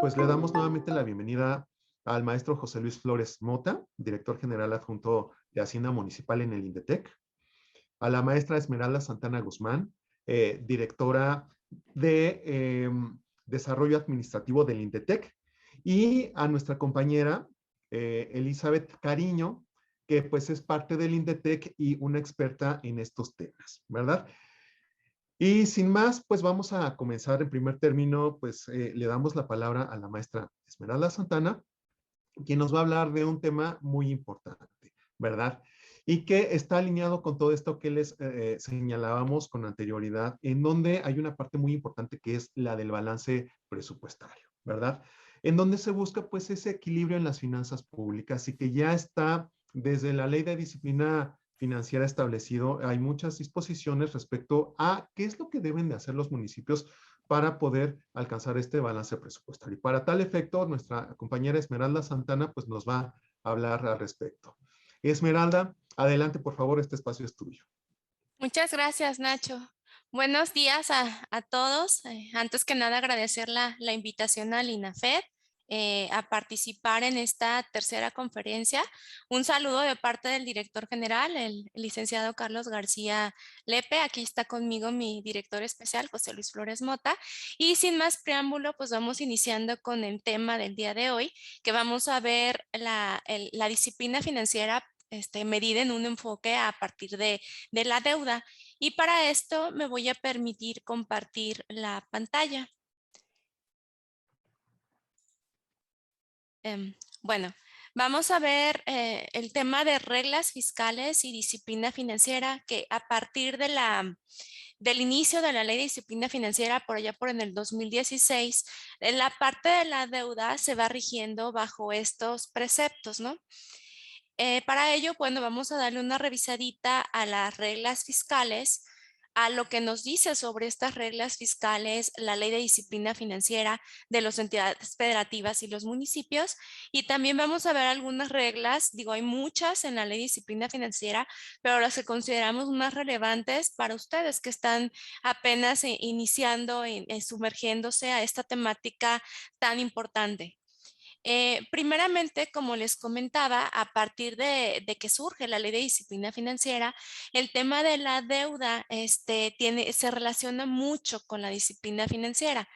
Pues le damos nuevamente la bienvenida al maestro José Luis Flores Mota, director general adjunto de Hacienda Municipal en el INDETEC, a la maestra Esmeralda Santana Guzmán, directora de Desarrollo Administrativo del INDETEC, y a nuestra compañera Elizabeth Cariño, que pues es parte del INDETEC y una experta en estos temas, ¿verdad? Y sin más, pues vamos a comenzar. En primer término, pues le damos la palabra a la maestra Esmeralda Santana, quien nos va a hablar de un tema muy importante, ¿verdad? Y que está alineado con todo esto que les señalábamos con anterioridad, en donde hay una parte muy importante que es la del balance presupuestario, ¿verdad? En donde se busca pues ese equilibrio en las finanzas públicas y que ya está desde la ley de disciplina financiera establecido, hay muchas disposiciones respecto a qué es lo que deben de hacer los municipios para poder alcanzar este balance presupuestario. Y para tal efecto, nuestra compañera Esmeralda Santana pues nos va a hablar al respecto. Esmeralda, adelante por favor, este espacio es tuyo. Muchas gracias, Nacho. Buenos días a todos. Antes que nada, agradecer la invitación al INAFED a participar en esta tercera conferencia. Un saludo de parte del director general, el licenciado Carlos García Lepe. Aquí está conmigo mi director especial, José Luis Flores Mota. Y sin más preámbulo, pues vamos iniciando con el tema del día de hoy, que vamos a ver la disciplina financiera medida en un enfoque a partir de la deuda. Y para esto me voy a permitir compartir la pantalla. Bueno, vamos a ver el tema de reglas fiscales y disciplina financiera que a partir del inicio de la ley de disciplina financiera por allá por en el 2016, en la parte de la deuda se va rigiendo bajo estos preceptos, ¿no? Para ello, bueno, vamos a darle una revisadita a las reglas fiscales, a lo que nos dice sobre estas reglas fiscales la ley de disciplina financiera de las entidades federativas y los municipios. Y también vamos a ver algunas reglas, digo, hay muchas en la ley de disciplina financiera, pero las que consideramos más relevantes para ustedes que están apenas iniciando, sumergiéndose a esta temática tan importante. Primeramente, como les comentaba, a partir de que surge la ley de disciplina financiera, el tema de la deuda se relaciona mucho con la disciplina financiera.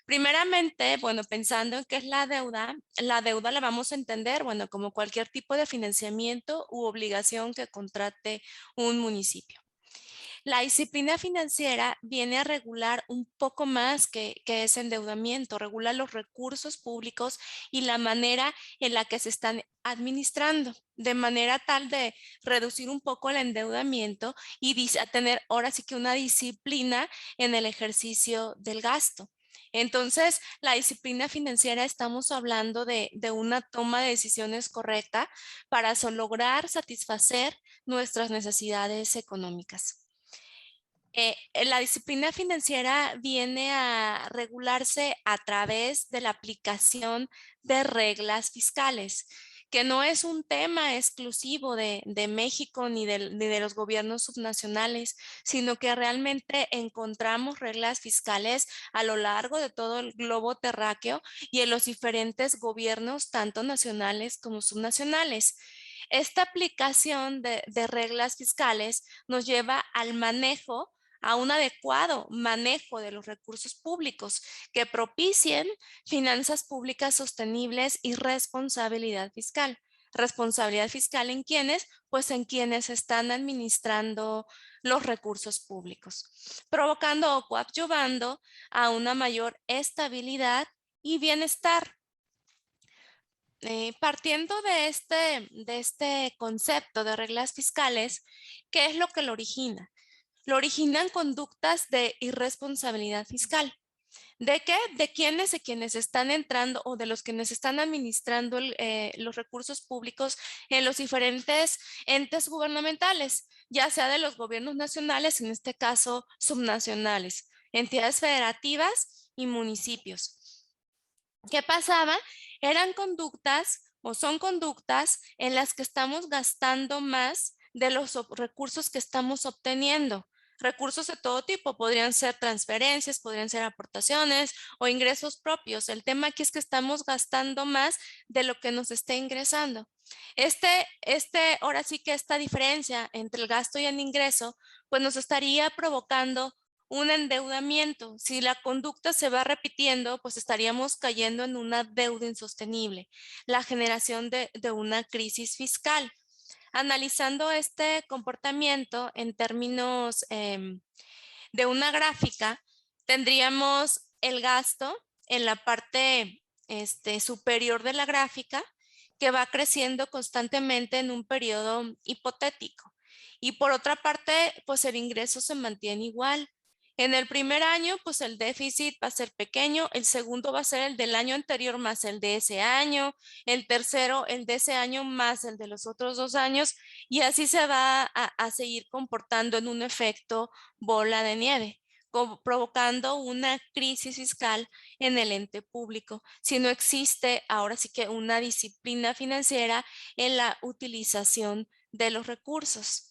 Primeramente, bueno, pensando en qué es la deuda la vamos a entender, bueno, como cualquier tipo de financiamiento u obligación que contrate un municipio. La disciplina financiera viene a regular un poco más que ese endeudamiento, regula los recursos públicos y la manera en la que se están administrando, de manera tal de reducir un poco el endeudamiento y a tener ahora sí que una disciplina en el ejercicio del gasto. Entonces, la disciplina financiera estamos hablando de una toma de decisiones correcta para lograr satisfacer nuestras necesidades económicas. La disciplina financiera viene a regularse a través de la aplicación de reglas fiscales, que no es un tema exclusivo de México ni de los gobiernos subnacionales, sino que realmente encontramos reglas fiscales a lo largo de todo el globo terráqueo y en los diferentes gobiernos, tanto nacionales como subnacionales. Esta aplicación de reglas fiscales nos lleva al manejo, a un adecuado manejo de los recursos públicos que propicien finanzas públicas sostenibles y responsabilidad fiscal. ¿Responsabilidad fiscal en quiénes? Pues en quienes están administrando los recursos públicos, provocando o coadyuvando a una mayor estabilidad y bienestar. Partiendo de este concepto de reglas fiscales, ¿qué es lo que lo origina? Lo originan conductas de irresponsabilidad fiscal. ¿De qué? De quienes están entrando o de los quienes están administrando los recursos públicos en los diferentes entes gubernamentales, ya sea de los gobiernos nacionales, en este caso subnacionales, entidades federativas y municipios. ¿Qué pasaba? Eran conductas o son conductas en las que estamos gastando más de los recursos que estamos obteniendo. recursos de todo tipo, podrían ser transferencias, podrían ser aportaciones o ingresos propios. El tema aquí es que estamos gastando más de lo que nos está ingresando. Ahora sí que esta diferencia entre el gasto y el ingreso, pues nos estaría provocando un endeudamiento. Si la conducta se va repitiendo, pues estaríamos cayendo en una deuda insostenible, la generación de una crisis fiscal. Analizando este comportamiento en términos de una gráfica, tendríamos el gasto en la parte superior de la gráfica que va creciendo constantemente en un periodo hipotético. Y por otra parte, pues el ingreso se mantiene igual. En el primer año, pues el déficit va a ser pequeño, el segundo va a ser el del año anterior más el de ese año, el tercero el de ese año más el de los otros 2 años, y así se va a seguir comportando en un efecto bola de nieve, provocando una crisis fiscal en el ente público, si no existe ahora sí que una disciplina financiera en la utilización de los recursos.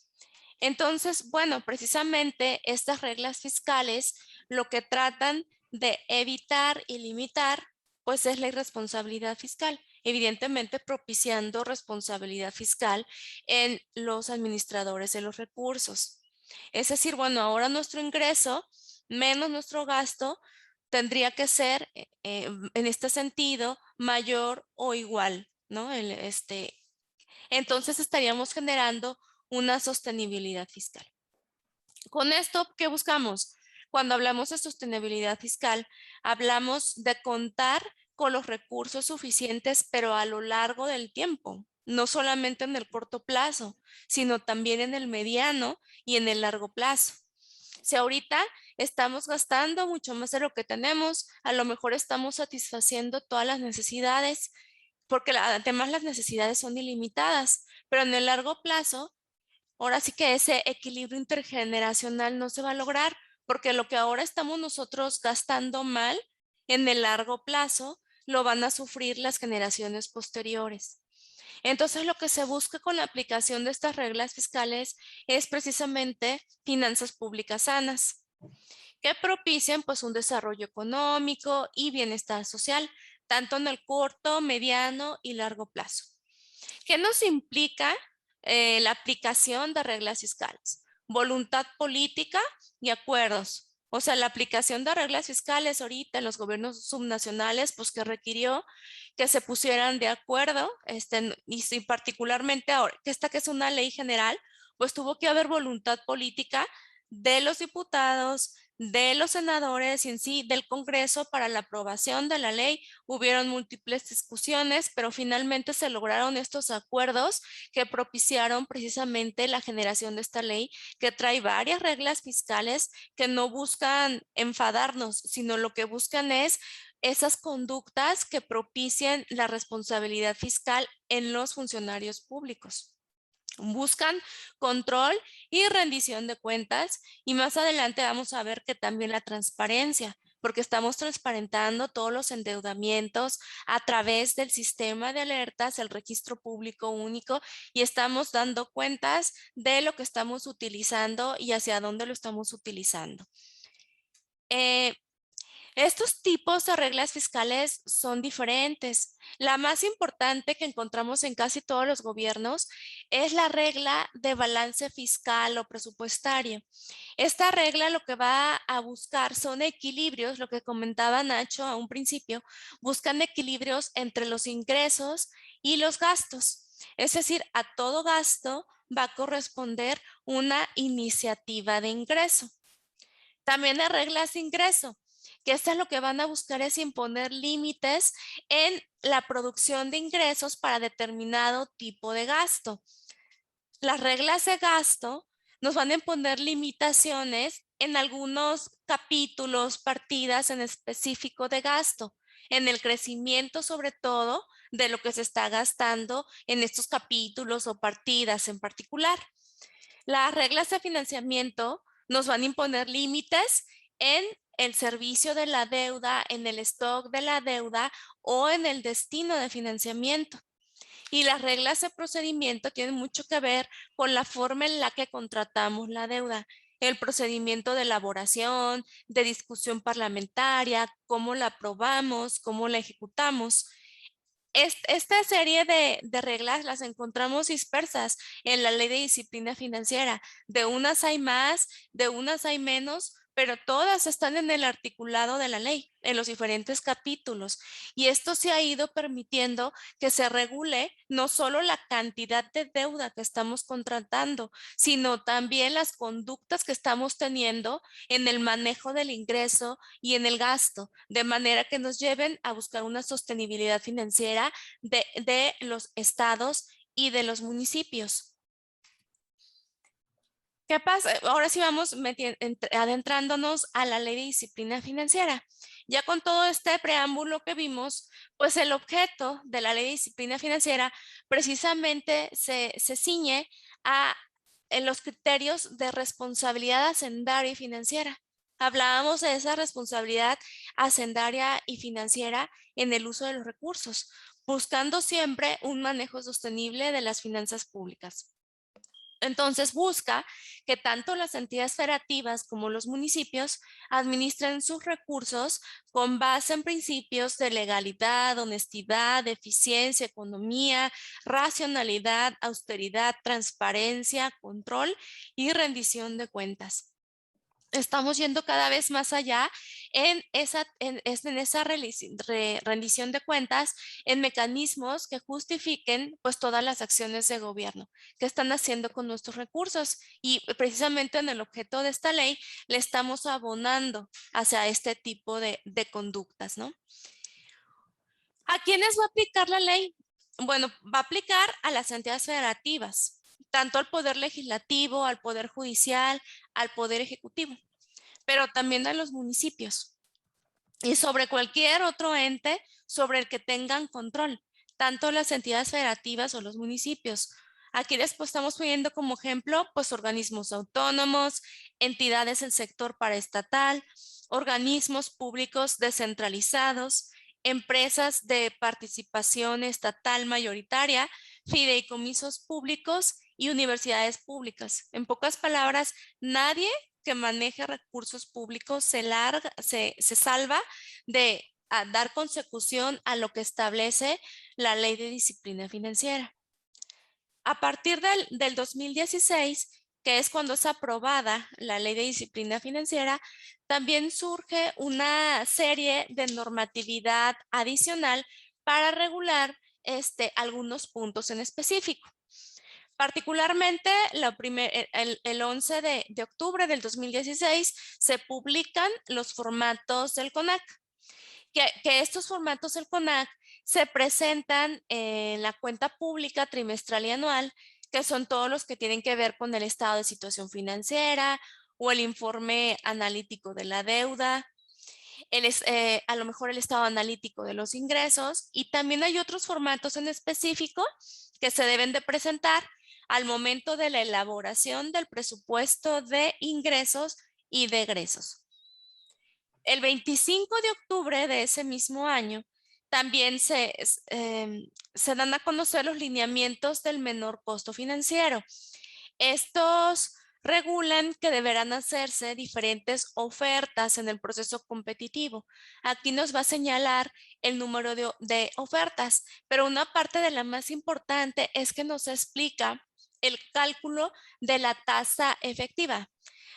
Entonces, bueno, precisamente estas reglas fiscales lo que tratan de evitar y limitar, pues es la irresponsabilidad fiscal, evidentemente propiciando responsabilidad fiscal en los administradores de los recursos. Es decir, bueno, ahora nuestro ingreso menos nuestro gasto tendría que ser, en este sentido, mayor o igual, ¿no? Entonces estaríamos generando una sostenibilidad fiscal. Con esto, ¿qué buscamos? Cuando hablamos de sostenibilidad fiscal, hablamos de contar con los recursos suficientes, pero a lo largo del tiempo, no solamente en el corto plazo, sino también en el mediano y en el largo plazo. Si ahorita estamos gastando mucho más de lo que tenemos, a lo mejor estamos satisfaciendo todas las necesidades, porque además las necesidades son ilimitadas, pero en el largo plazo, ahora sí que ese equilibrio intergeneracional no se va a lograr, porque lo que ahora estamos nosotros gastando mal, en el largo plazo, lo van a sufrir las generaciones posteriores. Entonces, lo que se busca con la aplicación de estas reglas fiscales es precisamente finanzas públicas sanas, que propicien pues un desarrollo económico y bienestar social, tanto en el corto, mediano y largo plazo. ¿Qué nos implica la aplicación de reglas fiscales? Voluntad política y acuerdos. O sea, la aplicación de reglas fiscales ahorita en los gobiernos subnacionales, pues que requirió que se pusieran de acuerdo, y particularmente ahora, que es una ley general, pues tuvo que haber voluntad política de los diputados, de los senadores y en sí del Congreso para la aprobación de la ley. Hubieron múltiples discusiones, pero finalmente se lograron estos acuerdos que propiciaron precisamente la generación de esta ley, que trae varias reglas fiscales que no buscan enfadarnos, sino lo que buscan es esas conductas que propicien la responsabilidad fiscal en los funcionarios públicos. Buscan control y rendición de cuentas, y más adelante vamos a ver que también la transparencia, porque estamos transparentando todos los endeudamientos a través del sistema de alertas, el registro público único, y estamos dando cuentas de lo que estamos utilizando y hacia dónde lo estamos utilizando. Estos tipos de reglas fiscales son diferentes. La más importante que encontramos en casi todos los gobiernos es la regla de balance fiscal o presupuestario. Esta regla lo que va a buscar son equilibrios, lo que comentaba Nacho a un principio, buscan equilibrios entre los ingresos y los gastos. Es decir, a todo gasto va a corresponder una iniciativa de ingreso. También hay reglas de ingreso, que estas lo que van a buscar es imponer límites en la producción de ingresos para determinado tipo de gasto. Las reglas de gasto nos van a imponer limitaciones en algunos capítulos, partidas en específico de gasto, en el crecimiento sobre todo de lo que se está gastando en estos capítulos o partidas en particular. Las reglas de financiamiento nos van a imponer límites en el servicio de la deuda, en el stock de la deuda o en el destino de financiamiento. Y las reglas de procedimiento tienen mucho que ver con la forma en la que contratamos la deuda. el procedimiento de elaboración, de discusión parlamentaria, cómo la aprobamos, cómo la ejecutamos. Esta serie de reglas las encontramos dispersas en la Ley de Disciplina Financiera. De unas hay más, de unas hay menos, pero todas están en el articulado de la ley, en los diferentes capítulos. Y esto se ha ido permitiendo que se regule no solo la cantidad de deuda que estamos contratando, sino también las conductas que estamos teniendo en el manejo del ingreso y en el gasto, de manera que nos lleven a buscar una sostenibilidad financiera de los estados y de los municipios. ¿Qué pasa? Ahora sí vamos adentrándonos a la Ley de Disciplina Financiera. Ya con todo este preámbulo que vimos, pues el objeto de la Ley de Disciplina Financiera precisamente se ciñe en los criterios de responsabilidad hacendaria y financiera. Hablábamos de esa responsabilidad hacendaria y financiera en el uso de los recursos, buscando siempre un manejo sostenible de las finanzas públicas. Entonces busca que tanto las entidades federativas como los municipios administren sus recursos con base en principios de legalidad, honestidad, eficiencia, economía, racionalidad, austeridad, transparencia, control y rendición de cuentas. Estamos yendo cada vez más allá en esa rendición de cuentas, en mecanismos que justifiquen pues todas las acciones de gobierno que están haciendo con nuestros recursos, y precisamente en el objeto de esta ley le estamos abonando hacia este tipo de conductas, ¿no? ¿A quiénes va a aplicar la ley? Bueno, va a aplicar a las entidades federativas, tanto al Poder Legislativo, al Poder Judicial, al Poder Ejecutivo, pero también a los municipios y sobre cualquier otro ente sobre el que tengan control, tanto las entidades federativas o los municipios. Aquí después estamos poniendo como ejemplo, pues organismos autónomos, entidades del sector paraestatal, organismos públicos descentralizados, empresas de participación estatal mayoritaria, fideicomisos públicos y universidades públicas. En pocas palabras, nadie que maneje recursos públicos se salva de dar consecución a lo que establece la Ley de Disciplina Financiera. A partir del 2016, que es cuando es aprobada la Ley de Disciplina Financiera, también surge una serie de normatividad adicional para regular algunos puntos en específico. Particularmente, el 11 de octubre del 2016 se publican los formatos del CONAC, que estos formatos del CONAC se presentan en la cuenta pública trimestral y anual, que son todos los que tienen que ver con el estado de situación financiera o el informe analítico de la deuda, a lo mejor el estado analítico de los ingresos, y también hay otros formatos en específico que se deben de presentar al momento de la elaboración del presupuesto de ingresos y de egresos. El 25 de octubre de ese mismo año también se dan a conocer los lineamientos del menor costo financiero. Estos regulan que deberán hacerse diferentes ofertas en el proceso competitivo. Aquí nos va a señalar el número de ofertas, pero una parte de la más importante es que nos explica el cálculo de la tasa efectiva.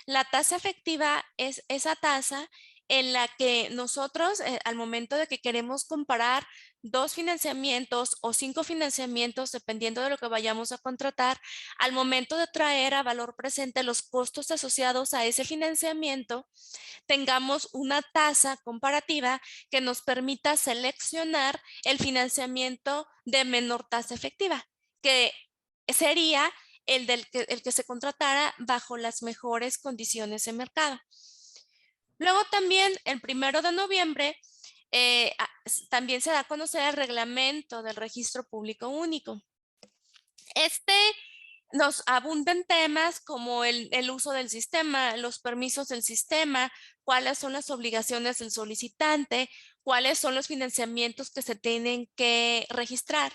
La tasa efectiva es esa tasa en la que nosotros, al momento de que queremos comparar 2 financiamientos o 5 financiamientos, dependiendo de lo que vayamos a contratar, al momento de traer a valor presente los costos asociados a ese financiamiento, tengamos una tasa comparativa que nos permita seleccionar el financiamiento de menor tasa efectiva, que sería el que se contratara bajo las mejores condiciones de mercado. Luego también el 1 de noviembre también se da a conocer el reglamento del registro público único. Nos abunda en temas como el uso del sistema, los permisos del sistema, cuáles son las obligaciones del solicitante, cuáles son los financiamientos que se tienen que registrar.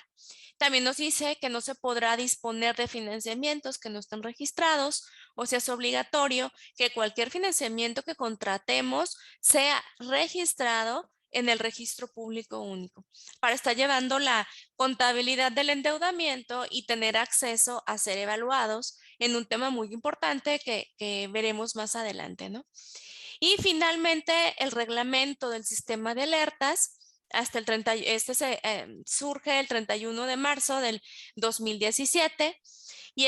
También nos dice que no se podrá disponer de financiamientos que no estén registrados, o sea, es obligatorio que cualquier financiamiento que contratemos sea registrado en el registro público único para estar llevando la contabilidad del endeudamiento y tener acceso a ser evaluados en un tema muy importante que veremos más adelante, ¿no? Y finalmente, el reglamento del sistema de alertas hasta el 30, surge el 31 de marzo del 2017 y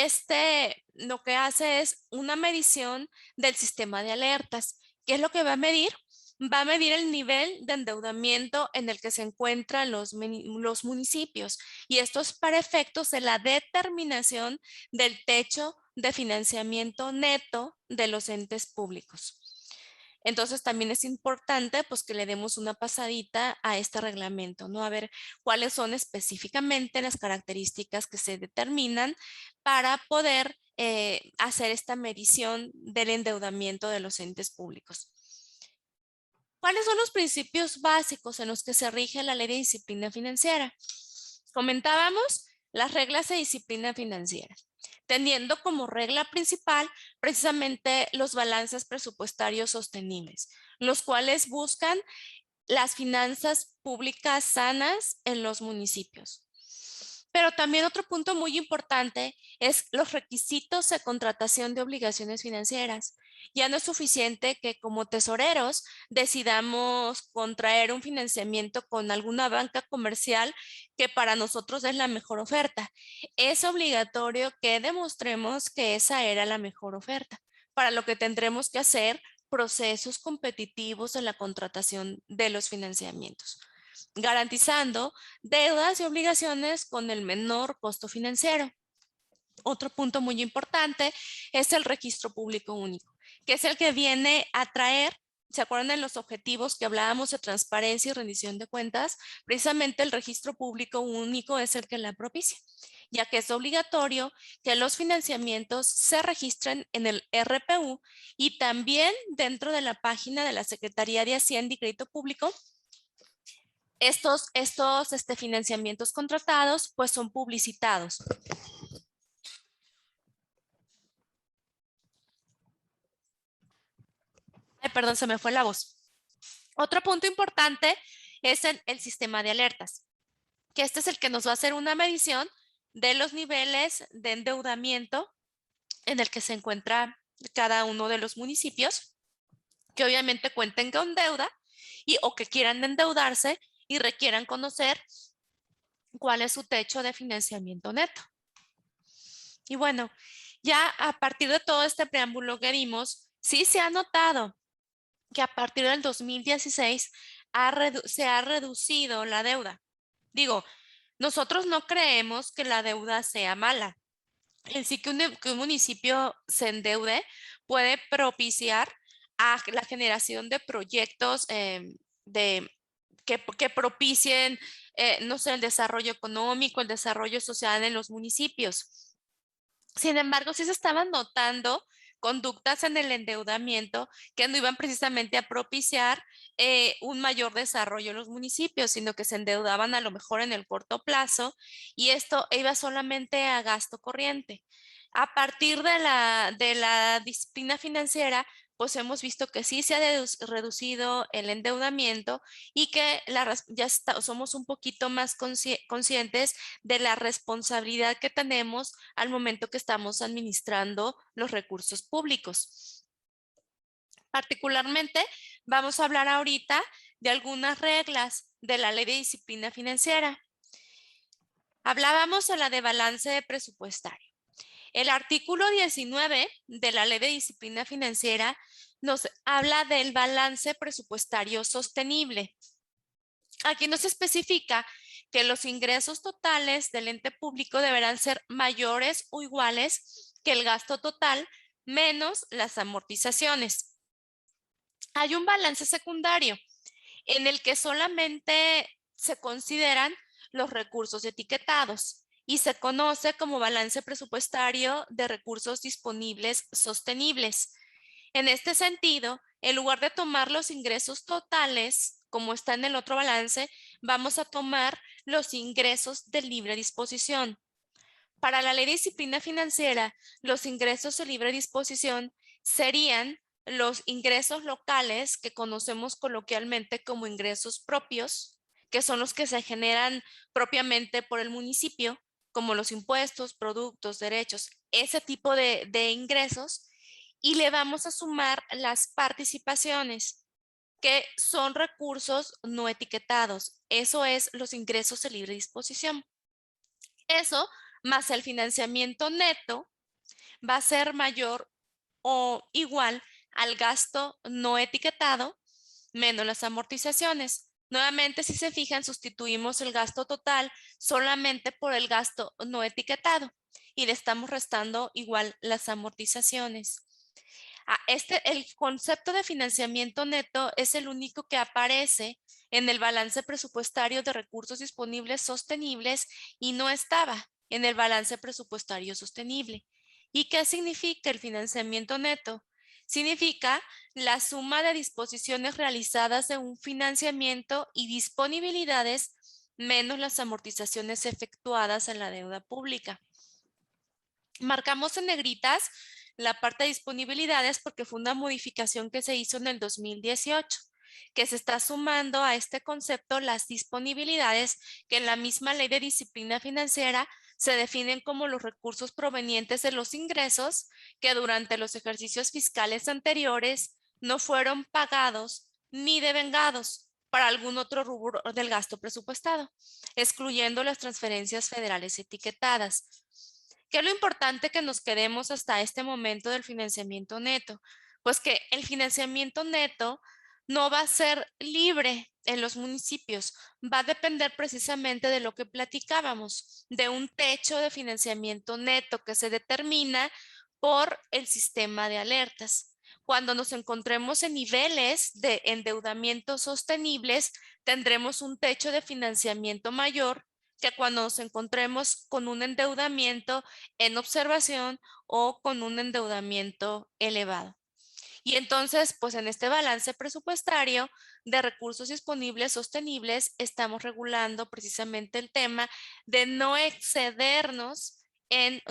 lo que hace es una medición del sistema de alertas. ¿Qué es lo que va a medir? Va a medir el nivel de endeudamiento en el que se encuentran los municipios, y esto es para efectos de la determinación del techo de financiamiento neto de los entes públicos. Entonces también es importante pues que le demos una pasadita a este reglamento, ¿no? A ver cuáles son específicamente las características que se determinan para poder hacer esta medición del endeudamiento de los entes públicos. ¿Cuáles son los principios básicos en los que se rige la ley de disciplina financiera? Comentábamos las reglas de disciplina financiera, teniendo como regla principal precisamente los balances presupuestarios sostenibles, los cuales buscan las finanzas públicas sanas en los municipios. Pero también otro punto muy importante es los requisitos de contratación de obligaciones financieras. Ya no es suficiente que como tesoreros decidamos contraer un financiamiento con alguna banca comercial que para nosotros es la mejor oferta. Es obligatorio que demostremos que esa era la mejor oferta, para lo que tendremos que hacer procesos competitivos en la contratación de los financiamientos, garantizando deudas y obligaciones con el menor costo financiero. Otro punto muy importante es el registro público único, que es el que viene a traer, ¿se acuerdan de los objetivos que hablábamos de transparencia y rendición de cuentas? Precisamente el registro público único es el que la propicia, ya que es obligatorio que los financiamientos se registren en el RPU y también dentro de la página de la Secretaría de Hacienda y Crédito Público. Estos financiamientos contratados pues son publicitados. Ay, perdón, se me fue la voz. Otro punto importante es el sistema de alertas, que este es el que nos va a hacer una medición de los niveles de endeudamiento en el que se encuentra cada uno de los municipios, que obviamente cuenten con deuda o que quieran endeudarse y requieran conocer cuál es su techo de financiamiento neto. Y bueno, ya a partir de todo este preámbulo que dimos, sí se ha notado que a partir del 2016 se ha reducido la deuda. Digo, nosotros no creemos que la deuda sea mala. En sí que un municipio se endeude puede propiciar a la generación de proyectos que propicien, no sé, el desarrollo económico, el desarrollo social en los municipios. Sin embargo, sí se estaban notando conductas en el endeudamiento que no iban precisamente a propiciar un mayor desarrollo en los municipios, sino que se endeudaban a lo mejor en el corto plazo, y esto iba solamente a gasto corriente. A partir de la disciplina financiera, pues hemos visto que sí se ha reducido el endeudamiento y que somos un poquito más conscientes de la responsabilidad que tenemos al momento que estamos administrando los recursos públicos. Particularmente, vamos a hablar ahorita de algunas reglas de la Ley de Disciplina Financiera. Hablábamos de la de balance presupuestario. El artículo 19 de la Ley de Disciplina Financiera nos habla del balance presupuestario sostenible. Aquí nos especifica que los ingresos totales del ente público deberán ser mayores o iguales que el gasto total menos las amortizaciones. Hay un balance secundario en el que solamente se consideran los recursos etiquetados y se conoce como balance presupuestario de recursos disponibles sostenibles. En este sentido, en lugar de tomar los ingresos totales, como está en el otro balance, vamos a tomar los ingresos de libre disposición. Para la Ley de Disciplina Financiera, los ingresos de libre disposición serían los ingresos locales que conocemos coloquialmente como ingresos propios, que son los que se generan propiamente por el municipio, como los impuestos, productos, derechos, ese tipo de ingresos, y le vamos a sumar las participaciones, que son recursos no etiquetados. Eso es los ingresos de libre disposición. Eso más el financiamiento neto va a ser mayor o igual al gasto no etiquetado menos las amortizaciones. Nuevamente, si se fijan, sustituimos el gasto total solamente por el gasto no etiquetado y le estamos restando igual las amortizaciones. El concepto de financiamiento neto es el único que aparece en el balance presupuestario de recursos disponibles sostenibles y no estaba en el balance presupuestario sostenible. ¿Y qué significa el financiamiento neto? Significa la suma de disposiciones realizadas de un financiamiento y disponibilidades menos las amortizaciones efectuadas en la deuda pública. Marcamos en negritas la parte de disponibilidades porque fue una modificación que se hizo en el 2018, que se está sumando a este concepto las disponibilidades que en la misma Ley de Disciplina Financiera se definen como los recursos provenientes de los ingresos que durante los ejercicios fiscales anteriores no fueron pagados ni devengados para algún otro rubro del gasto presupuestado, excluyendo las transferencias federales etiquetadas. ¿Qué es lo importante que nos quedemos hasta este momento del financiamiento neto? Pues que el financiamiento neto no va a ser libre en los municipios, va a depender precisamente de lo que platicábamos, de un techo de financiamiento neto que se determina por el sistema de alertas. Cuando nos encontremos en niveles de endeudamiento sostenibles, tendremos un techo de financiamiento mayor que cuando nos encontremos con un endeudamiento en observación o con un endeudamiento elevado. Y entonces, pues en este balance presupuestario de recursos disponibles sostenibles, estamos regulando precisamente el tema de no excedernos en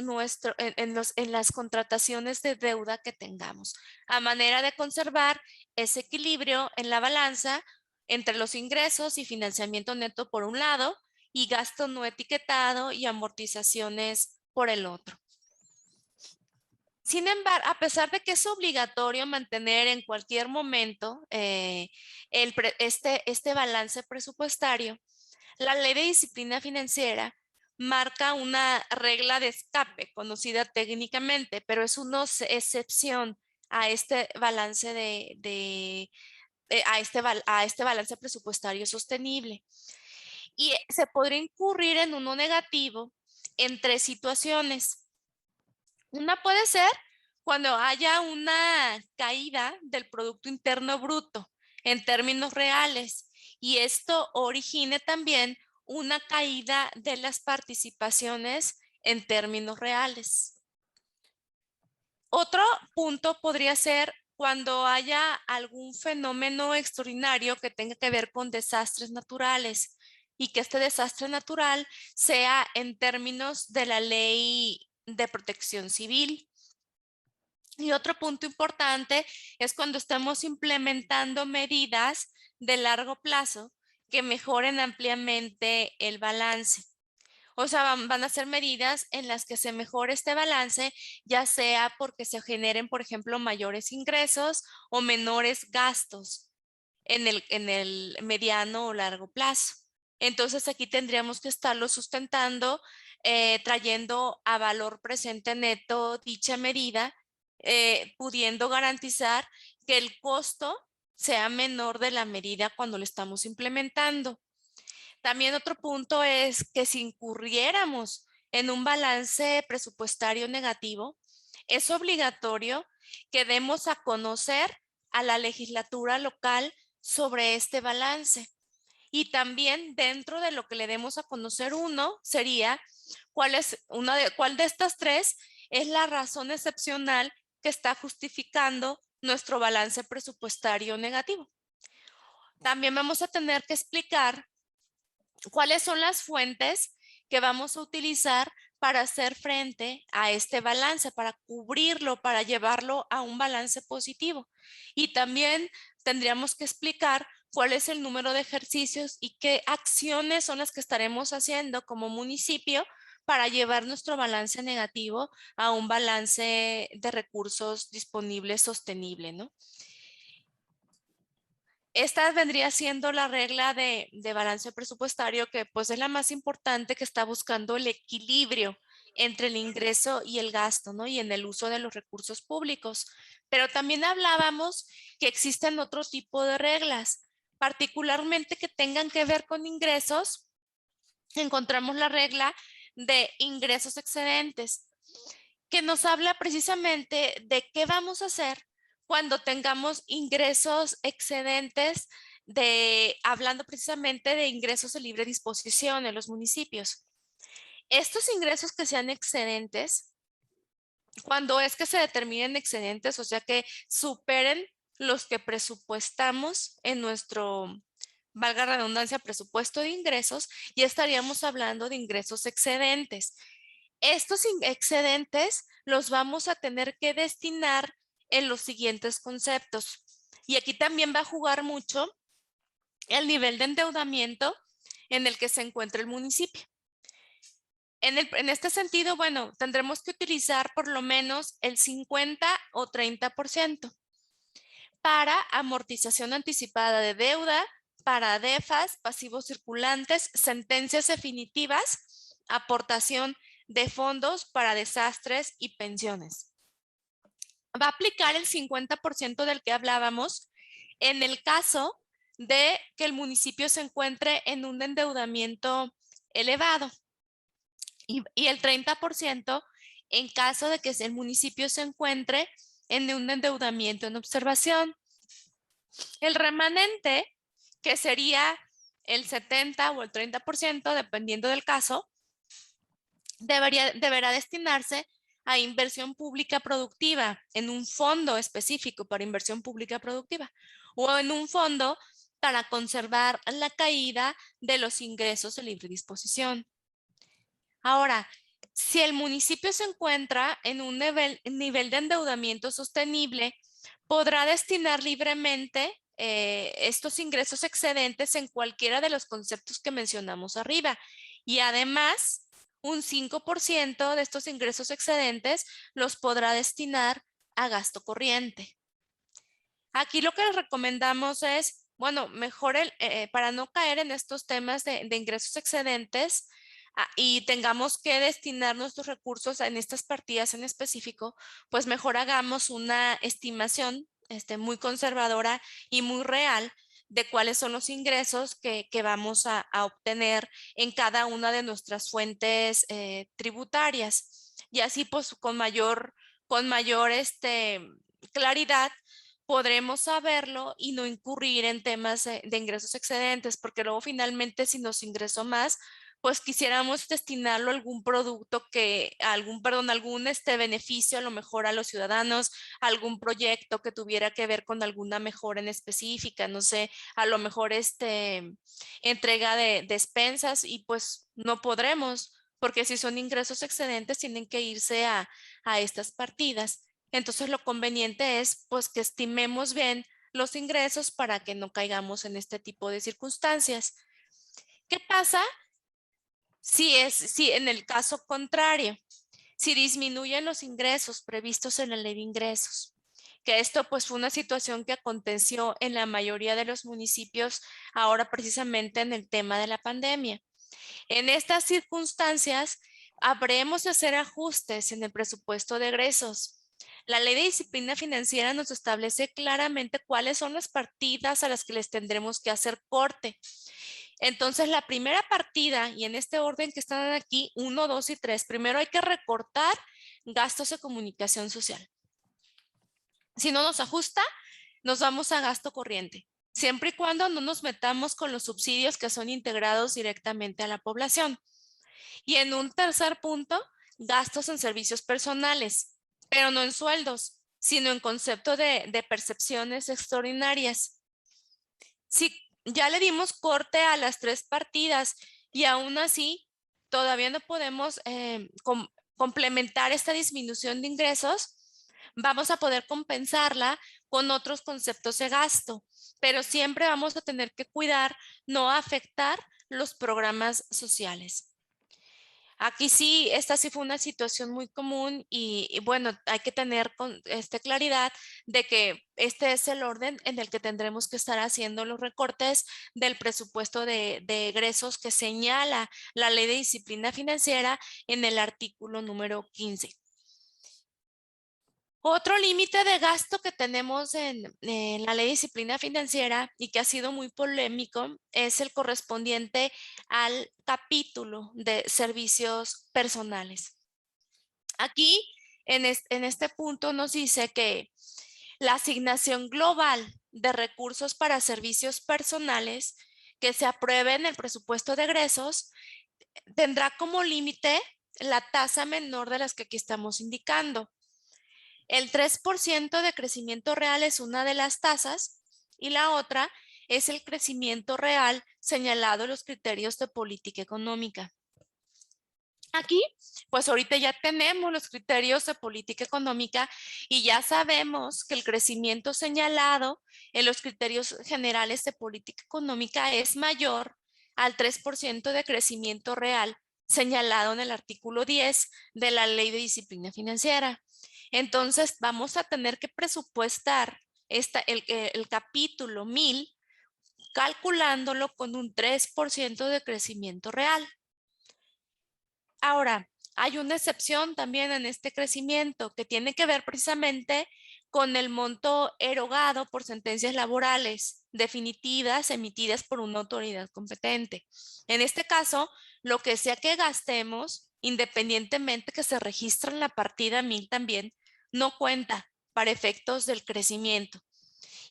las contrataciones de deuda que tengamos, a manera de conservar ese equilibrio en la balanza entre los ingresos y financiamiento neto por un lado y gasto no etiquetado y amortizaciones por el otro. Sin embargo, a pesar de que es obligatorio mantener en cualquier momento este balance presupuestario, la Ley de Disciplina Financiera marca una regla de escape conocida técnicamente, pero es una excepción a este balance a este balance presupuestario sostenible. Y se podría incurrir en uno negativo en tres situaciones. Una puede ser cuando haya una caída del Producto Interno Bruto en términos reales y esto origine también una caída de las participaciones en términos reales. Otro punto podría ser cuando haya algún fenómeno extraordinario que tenga que ver con desastres naturales y que este desastre natural sea en términos de la ley de protección civil. Y otro punto importante es cuando estamos implementando medidas de largo plazo que mejoren ampliamente el balance. O sea, van a ser medidas en las que se mejore este balance, ya sea porque se generen, por ejemplo, mayores ingresos o menores gastos en el mediano o largo plazo. Entonces aquí tendríamos que estarlo sustentando, trayendo a valor presente neto dicha medida, pudiendo garantizar que el costo sea menor de la medida cuando lo estamos implementando. También otro punto es que si incurriéramos en un balance presupuestario negativo, es obligatorio que demos a conocer a la legislatura local sobre este balance. Y también dentro de lo que le demos a conocer sería cuál de estas tres es la razón excepcional que está justificando nuestro balance presupuestario negativo. También vamos a tener que explicar ¿Cuáles son las fuentes que vamos a utilizar para hacer frente a este balance, para cubrirlo, para llevarlo a un balance positivo? Y también tendríamos que explicar cuál es el número de ejercicios y qué acciones son las que estaremos haciendo como municipio para llevar nuestro balance negativo a un balance de recursos disponibles sostenible, ¿no? Esta vendría siendo la regla de balance presupuestario, que pues es la más importante, que está buscando el equilibrio entre el ingreso y el gasto, ¿no? Y en el uso de los recursos públicos. Pero también hablábamos que existen otro tipo de reglas, particularmente que tengan que ver con ingresos. Encontramos la regla de ingresos excedentes, que nos habla precisamente de qué vamos a hacer cuando tengamos ingresos excedentes, hablando precisamente de ingresos de libre disposición en los municipios. Estos ingresos que sean excedentes, cuando es que se determinen excedentes, o sea que superen los que presupuestamos en nuestro, valga la redundancia, presupuesto de ingresos, ya estaríamos hablando de ingresos excedentes. Estos excedentes los vamos a tener que destinar en los siguientes conceptos. Y aquí también va a jugar mucho el nivel de endeudamiento en el que se encuentra el municipio. En este sentido, bueno, tendremos que utilizar por lo menos el 50 o 30% para amortización anticipada de deuda, para DEFAs, pasivos circulantes, sentencias definitivas, aportación de fondos para desastres y pensiones. Va a aplicar el 50% del que hablábamos en el caso de que el municipio se encuentre en un endeudamiento elevado, y el 30% en caso de que el municipio se encuentre en un endeudamiento en observación. El remanente, que sería el 70 o el 30%, dependiendo del caso, deberá destinarse a inversión pública productiva, en un fondo específico para inversión pública productiva, o en un fondo para conservar la caída de los ingresos de libre disposición. Ahora, si el municipio se encuentra en un nivel de endeudamiento sostenible, podrá destinar libremente estos ingresos excedentes en cualquiera de los conceptos que mencionamos arriba. Y además, un 5% de estos ingresos excedentes los podrá destinar a gasto corriente. Aquí lo que les recomendamos es, bueno, mejor para no caer en estos temas de ingresos excedentes, y tengamos que destinar nuestros recursos en estas partidas en específico, pues mejor hagamos una estimación muy conservadora y muy real de cuáles son los ingresos que vamos a obtener en cada una de nuestras fuentes tributarias. Y así pues con mayor claridad podremos saberlo y no incurrir en temas de ingresos excedentes, porque luego finalmente si nos ingresó más, pues quisiéramos destinarlo a algún producto algún beneficio a lo mejor a los ciudadanos, algún proyecto que tuviera que ver con alguna mejora en específica, no sé, a lo mejor entrega de despensas, y pues no podremos, porque si son ingresos excedentes tienen que irse a estas partidas. Entonces lo conveniente es pues que estimemos bien los ingresos para que no caigamos en este tipo de circunstancias. ¿Qué pasa si en el caso contrario, si disminuyen los ingresos previstos en la ley de ingresos? Que esto pues fue una situación que aconteció en la mayoría de los municipios ahora precisamente en el tema de la pandemia. En estas circunstancias, habremos de hacer ajustes en el presupuesto de egresos. La ley de disciplina financiera nos establece claramente cuáles son las partidas a las que les tendremos que hacer corte. Entonces, la primera partida, y en este orden que están aquí, 1, 2 y 3, primero hay que recortar gastos de comunicación social. Si no nos ajusta, nos vamos a gasto corriente, siempre y cuando no nos metamos con los subsidios que son integrados directamente a la población. Y en un tercer punto, gastos en servicios personales, pero no en sueldos, sino en concepto de percepciones extraordinarias. Si ya le dimos corte a las 3 partidas y aún así todavía no podemos complementar esta disminución de ingresos. Vamos a poder compensarla con otros conceptos de gasto, pero siempre vamos a tener que cuidar no afectar los programas sociales. Aquí sí, esta sí fue una situación muy común y bueno, hay que tener claridad de que este es el orden en el que tendremos que estar haciendo los recortes del presupuesto de egresos que señala la Ley de Disciplina Financiera en el artículo número 15. Otro límite de gasto que tenemos en la Ley de Disciplina Financiera y que ha sido muy polémico es el correspondiente al capítulo de servicios personales. Aquí, en este punto, nos dice que la asignación global de recursos para servicios personales que se apruebe en el presupuesto de egresos tendrá como límite la tasa menor de las que aquí estamos indicando. El 3% de crecimiento real es una de las tasas y la otra es el crecimiento real señalado en los criterios de política económica. Aquí, pues ahorita ya tenemos los criterios de política económica y ya sabemos que el crecimiento señalado en los criterios generales de política económica es mayor al 3% de crecimiento real señalado en el artículo 10 de la Ley de Disciplina Financiera. Entonces, vamos a tener que presupuestar el capítulo 1000 calculándolo con un 3% de crecimiento real. Ahora, hay una excepción también en este crecimiento que tiene que ver precisamente con el monto erogado por sentencias laborales definitivas emitidas por una autoridad competente. En este caso, lo que sea que gastemos, independientemente que se registre en la partida 1000 también, no cuenta para efectos del crecimiento.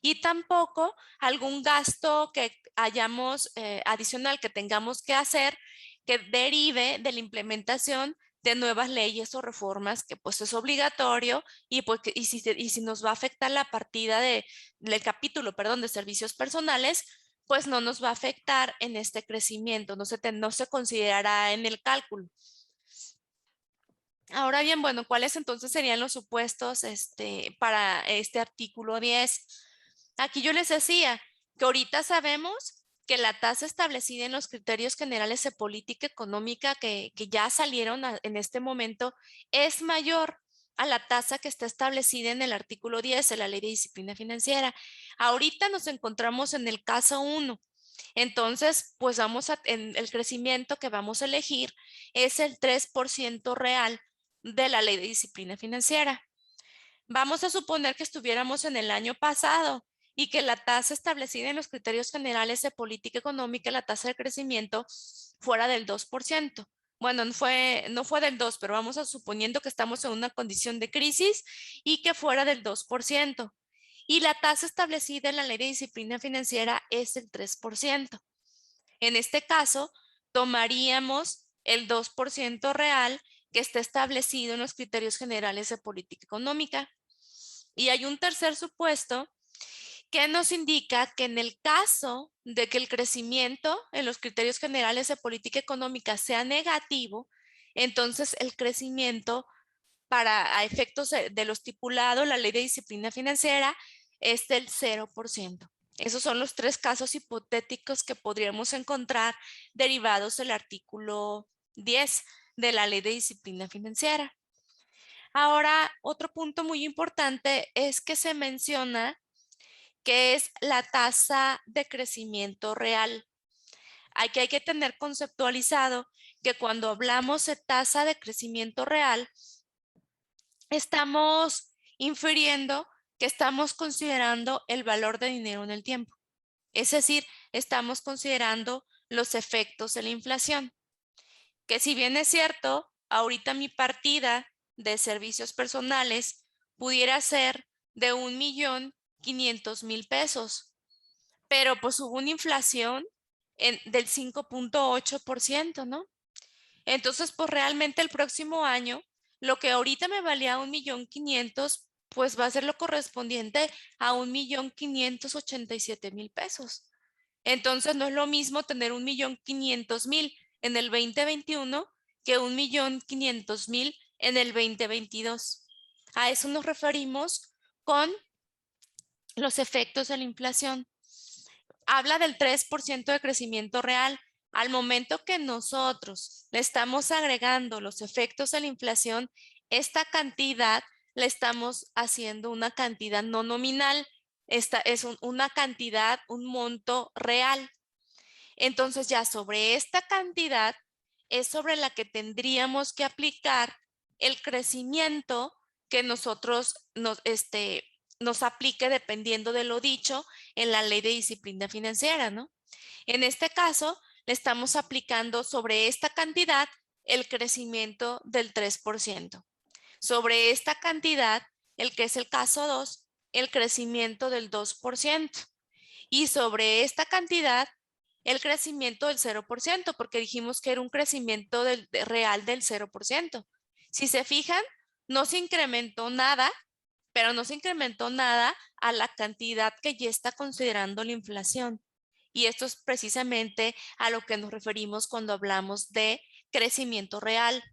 Y tampoco algún gasto que hayamos adicional que tengamos que hacer que derive de la implementación de nuevas leyes o reformas que pues es obligatorio y, pues, y si nos va a afectar la partida del capítulo, perdón, de servicios personales, pues no nos va a afectar en este crecimiento, no se considerará en el cálculo. Ahora bien, bueno, ¿cuáles entonces serían los supuestos para este artículo 10? Aquí yo les decía que ahorita sabemos que la tasa establecida en los criterios generales de política económica que ya salieron en este momento es mayor a la tasa que está establecida en el artículo 10 de la Ley de Disciplina Financiera. Ahorita nos encontramos en el caso 1. Entonces, pues en el crecimiento que vamos a elegir es el 3% real de la Ley de Disciplina Financiera. Vamos a suponer que estuviéramos en el año pasado y que la tasa establecida en los criterios generales de política económica, la tasa de crecimiento, fuera del 2%. Bueno, no fue del 2, pero vamos a suponiendo que estamos en una condición de crisis y que fuera del 2%. Y la tasa establecida en la Ley de Disciplina Financiera es el 3%. En este caso, tomaríamos el 2% real que está establecido en los criterios generales de política económica. Y hay un tercer supuesto que nos indica que en el caso de que el crecimiento en los criterios generales de política económica sea negativo, entonces el crecimiento a efectos de lo estipulado en la Ley de Disciplina Financiera es del 0%. Esos son los 3 casos hipotéticos que podríamos encontrar derivados del artículo 10 de la Ley de Disciplina Financiera. Ahora, otro punto muy importante es que se menciona que es la tasa de crecimiento real. Hay que tener conceptualizado que cuando hablamos de tasa de crecimiento real, estamos infiriendo que estamos considerando el valor de dinero en el tiempo. Es decir, estamos considerando los efectos de la inflación. Que si bien es cierto, ahorita mi partida de servicios personales pudiera ser de 1,500,000 pesos, pero pues hubo una inflación del 5,8%, ¿no? Entonces, pues realmente el próximo año, lo que ahorita me valía 1,500,000, pues va a ser lo correspondiente a 1,587,000 pesos. Entonces no es lo mismo tener 1.500.000 en el 2021 que 1.500.000 en el 2022. A eso nos referimos con los efectos de la inflación. Habla del 3% de crecimiento real. Al momento que nosotros le estamos agregando los efectos de la inflación, esta cantidad le estamos haciendo una cantidad no nominal. Esta es una cantidad, un monto real. Entonces ya sobre esta cantidad es sobre la que tendríamos que aplicar el crecimiento que nosotros nos aplique dependiendo de lo dicho en la ley de disciplina financiera, ¿no? En este caso, le estamos aplicando sobre esta cantidad el crecimiento del 3%. Sobre esta cantidad, el que es el caso 2, el crecimiento del 2%. Y sobre esta cantidad, el crecimiento del 0%, porque dijimos que era un crecimiento real del 0%. Si se fijan, no se incrementó nada, pero no se incrementó nada a la cantidad que ya está considerando la inflación. Y esto es precisamente a lo que nos referimos cuando hablamos de crecimiento real.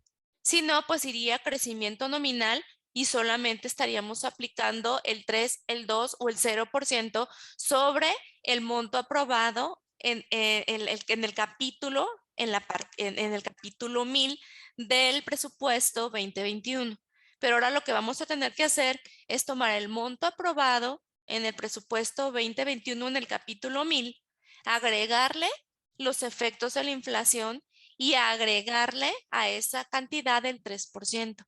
Si no, pues iría crecimiento nominal y solamente estaríamos aplicando el 3, el 2 o el 0% sobre el monto aprobado en el capítulo, en el capítulo 1000 del presupuesto 2021. Pero ahora lo que vamos a tener que hacer es tomar el monto aprobado en el presupuesto 2021 en el capítulo 1000, agregarle los efectos de la inflación y agregarle a esa cantidad el 3%.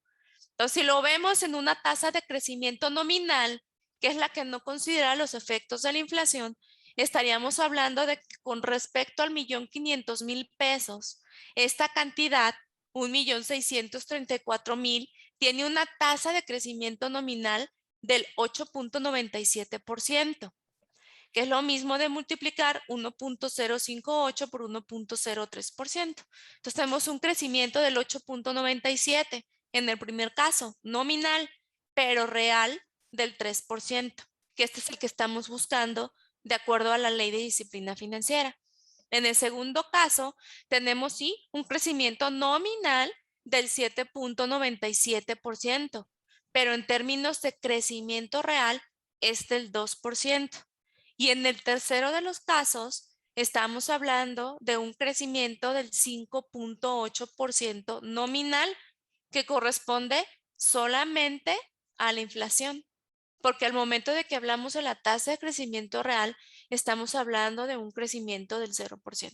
Entonces, si lo vemos en una tasa de crecimiento nominal, que es la que no considera los efectos de la inflación, estaríamos hablando de que con respecto al 1.500.000 pesos, esta cantidad, 1.634.000, tiene una tasa de crecimiento nominal del 8.97%, que es lo mismo de multiplicar 1.058 por 1.03%. Entonces tenemos un crecimiento del 8.97 en el primer caso, nominal, pero real del 3%, que este es el que estamos buscando de acuerdo a la ley de disciplina financiera. En el segundo caso, tenemos sí un crecimiento nominal del 7.97%, pero en términos de crecimiento real es del 2%. Y en el tercero de los casos, estamos hablando de un crecimiento del 5.8% nominal que corresponde solamente a la inflación. Porque al momento de que hablamos de la tasa de crecimiento real, estamos hablando de un crecimiento del 0%.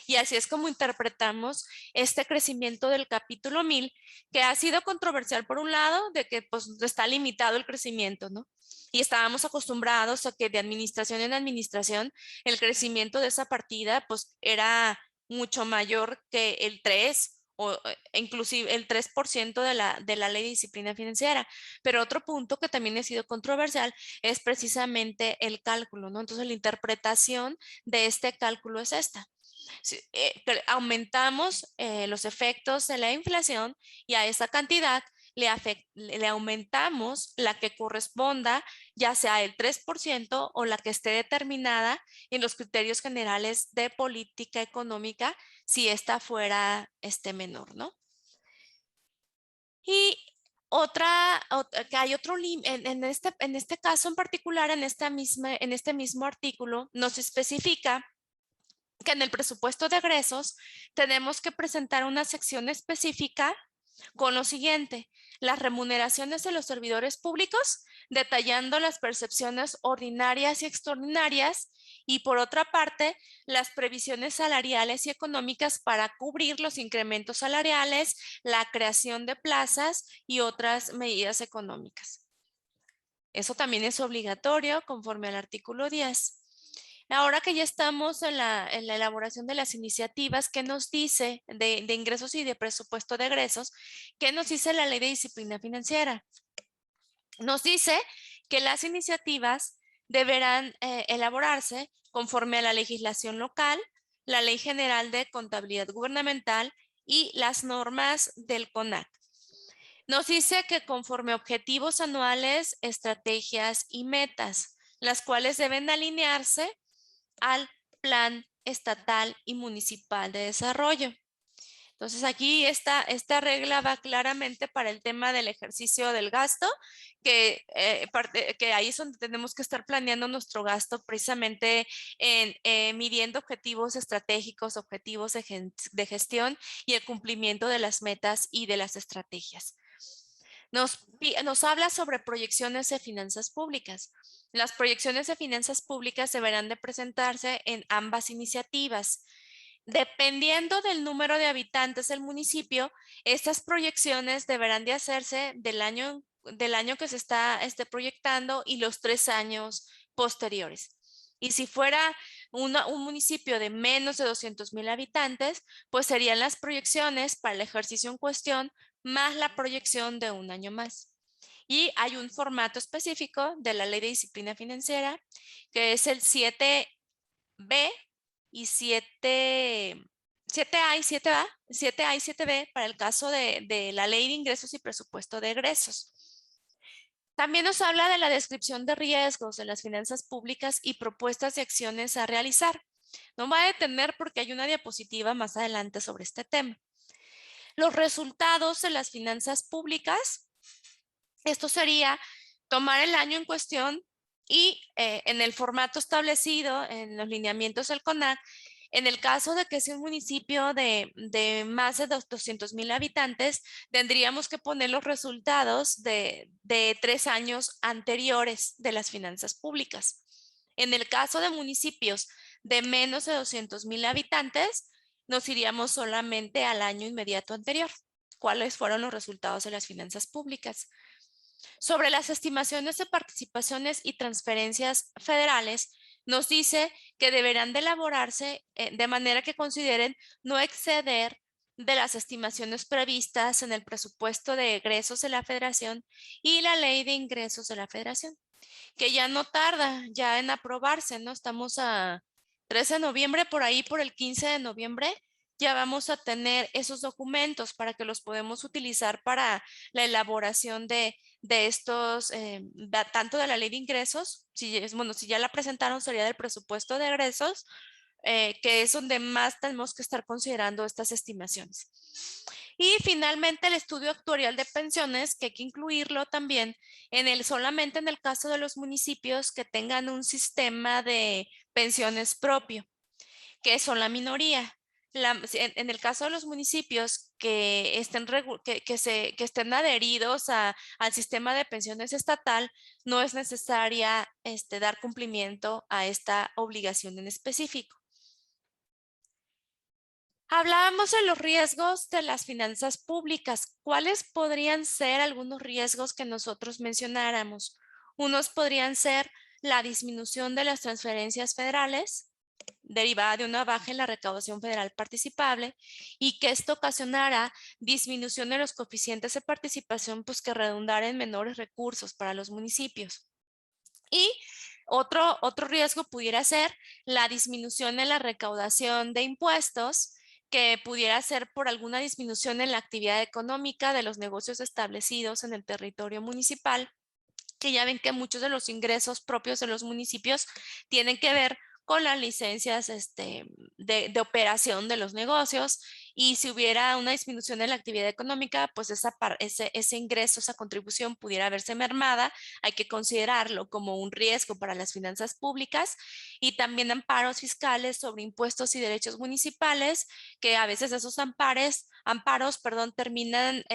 Y así es como interpretamos este crecimiento del capítulo 1000, que ha sido controversial por un lado, de que pues está limitado el crecimiento, ¿no? Y estábamos acostumbrados a que de administración en administración el crecimiento de esa partida pues era mucho mayor que el 3 o inclusive el 3% de la ley de disciplina financiera. Pero otro punto que también ha sido controversial es precisamente el cálculo, ¿no? Entonces la interpretación de este cálculo es esta. Aumentamos los efectos de la inflación y a esa cantidad le aumentamos la que corresponda, ya sea el 3% o la que esté determinada en los criterios generales de política económica, si esta fuera menor, ¿no? Y que hay otro, en este caso en particular, en este mismo artículo, nos especifica que en el presupuesto de egresos tenemos que presentar una sección específica con lo siguiente: las remuneraciones de los servidores públicos, detallando las percepciones ordinarias y extraordinarias, y por otra parte, las previsiones salariales y económicas para cubrir los incrementos salariales, la creación de plazas y otras medidas económicas. Eso también es obligatorio conforme al artículo 10. Ahora que ya estamos en la elaboración de las iniciativas, ¿qué nos dice de ingresos y de presupuesto de egresos? ¿Qué nos dice la ley de disciplina financiera? Nos dice que las iniciativas deberán elaborarse conforme a la legislación local, la Ley General de Contabilidad Gubernamental y las normas del CONAC. Nos dice que conforme a objetivos anuales, estrategias y metas, las cuales deben alinearse al Plan Estatal y Municipal de Desarrollo. Entonces aquí esta regla va claramente para el tema del ejercicio del gasto, que ahí es donde tenemos que estar planeando nuestro gasto precisamente en midiendo objetivos estratégicos, objetivos de gestión y el cumplimiento de las metas y de las estrategias. Nos habla sobre proyecciones de finanzas públicas. Las proyecciones de finanzas públicas deberán de presentarse en ambas iniciativas. Dependiendo del número de habitantes del municipio, estas proyecciones deberán de hacerse del año que se está proyectando y los 3 años posteriores. Y si fuera un municipio de menos de 200,000 habitantes, pues serían las proyecciones para el ejercicio en cuestión más la proyección de un año más. Y hay un formato específico de la Ley de Disciplina Financiera, que es el 7B y 7A y 7A, 7A y 7B para el caso de la Ley de Ingresos y Presupuesto de Egresos. También nos habla de la descripción de riesgos de las finanzas públicas y propuestas de acciones a realizar. No me voy a detener porque hay una diapositiva más adelante sobre este tema. Los resultados de las finanzas públicas, esto sería tomar el año en cuestión y en el formato establecido en los lineamientos del CONAC, en el caso de que sea un municipio de más de 200,000 habitantes, tendríamos que poner los resultados de 3 años anteriores de las finanzas públicas. En el caso de municipios de menos de 200,000 habitantes, nos iríamos solamente al año inmediato anterior. ¿Cuáles fueron los resultados de las finanzas públicas? Sobre las estimaciones de participaciones y transferencias federales, nos dice que deberán de elaborarse de manera que consideren no exceder de las estimaciones previstas en el presupuesto de egresos de la Federación y la Ley de Ingresos de la Federación, que ya no tarda ya en aprobarse, ¿no? Estamos a 13 de noviembre, por ahí por el 15 de noviembre ya vamos a tener esos documentos para que los podemos utilizar para la elaboración de estos, tanto de la ley de ingresos, si ya la presentaron sería del presupuesto de egresos, que es donde más tenemos que estar considerando estas estimaciones. Y finalmente el estudio actuarial de pensiones, que hay que incluirlo también solamente en el caso de los municipios que tengan un sistema de pensiones propio, que son la minoría. En el caso de los municipios que estén adheridos al sistema de pensiones estatal, no es necesaria dar cumplimiento a esta obligación en específico. Hablábamos de los riesgos de las finanzas públicas. ¿Cuáles podrían ser algunos riesgos que nosotros mencionáramos? Unos podrían ser la disminución de las transferencias federales, derivada de una baja en la recaudación federal participable, y que esto ocasionara disminución de los coeficientes de participación, pues que redundara en menores recursos para los municipios. Y otro riesgo pudiera ser la disminución en la recaudación de impuestos, que pudiera ser por alguna disminución en la actividad económica de los negocios establecidos en el territorio municipal, que ya ven que muchos de los ingresos propios de los municipios tienen que ver con las licencias de operación de los negocios, y si hubiera una disminución en la actividad económica, pues ese ingreso, esa contribución pudiera verse mermada. Hay que considerarlo como un riesgo para las finanzas públicas. Y también amparos fiscales sobre impuestos y derechos municipales, que a veces esos amparos, terminan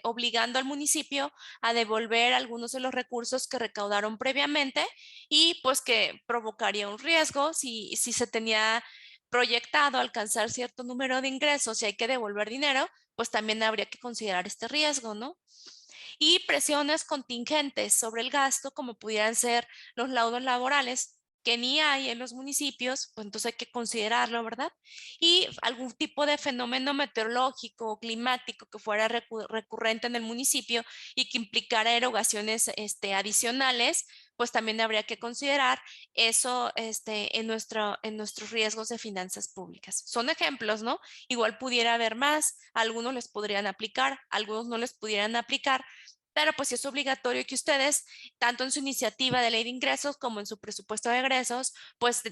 obligando al municipio a devolver algunos de los recursos que recaudaron previamente, y pues que provocaría un riesgo si se tenía proyectado alcanzar cierto número de ingresos y hay que devolver dinero, pues también habría que considerar este riesgo, ¿no? Y presiones contingentes sobre el gasto, como pudieran ser los laudos laborales, que ni hay en los municipios, pues entonces hay que considerarlo, ¿verdad? Y algún tipo de fenómeno meteorológico o climático que fuera recurrente en el municipio y que implicara erogaciones adicionales, pues también habría que considerar eso en nuestros riesgos de finanzas públicas. Son ejemplos, ¿no? Igual pudiera haber más, algunos les podrían aplicar, algunos no les pudieran aplicar, Pero pues sí es obligatorio que ustedes, tanto en su iniciativa de ley de ingresos como en su presupuesto de egresos, pues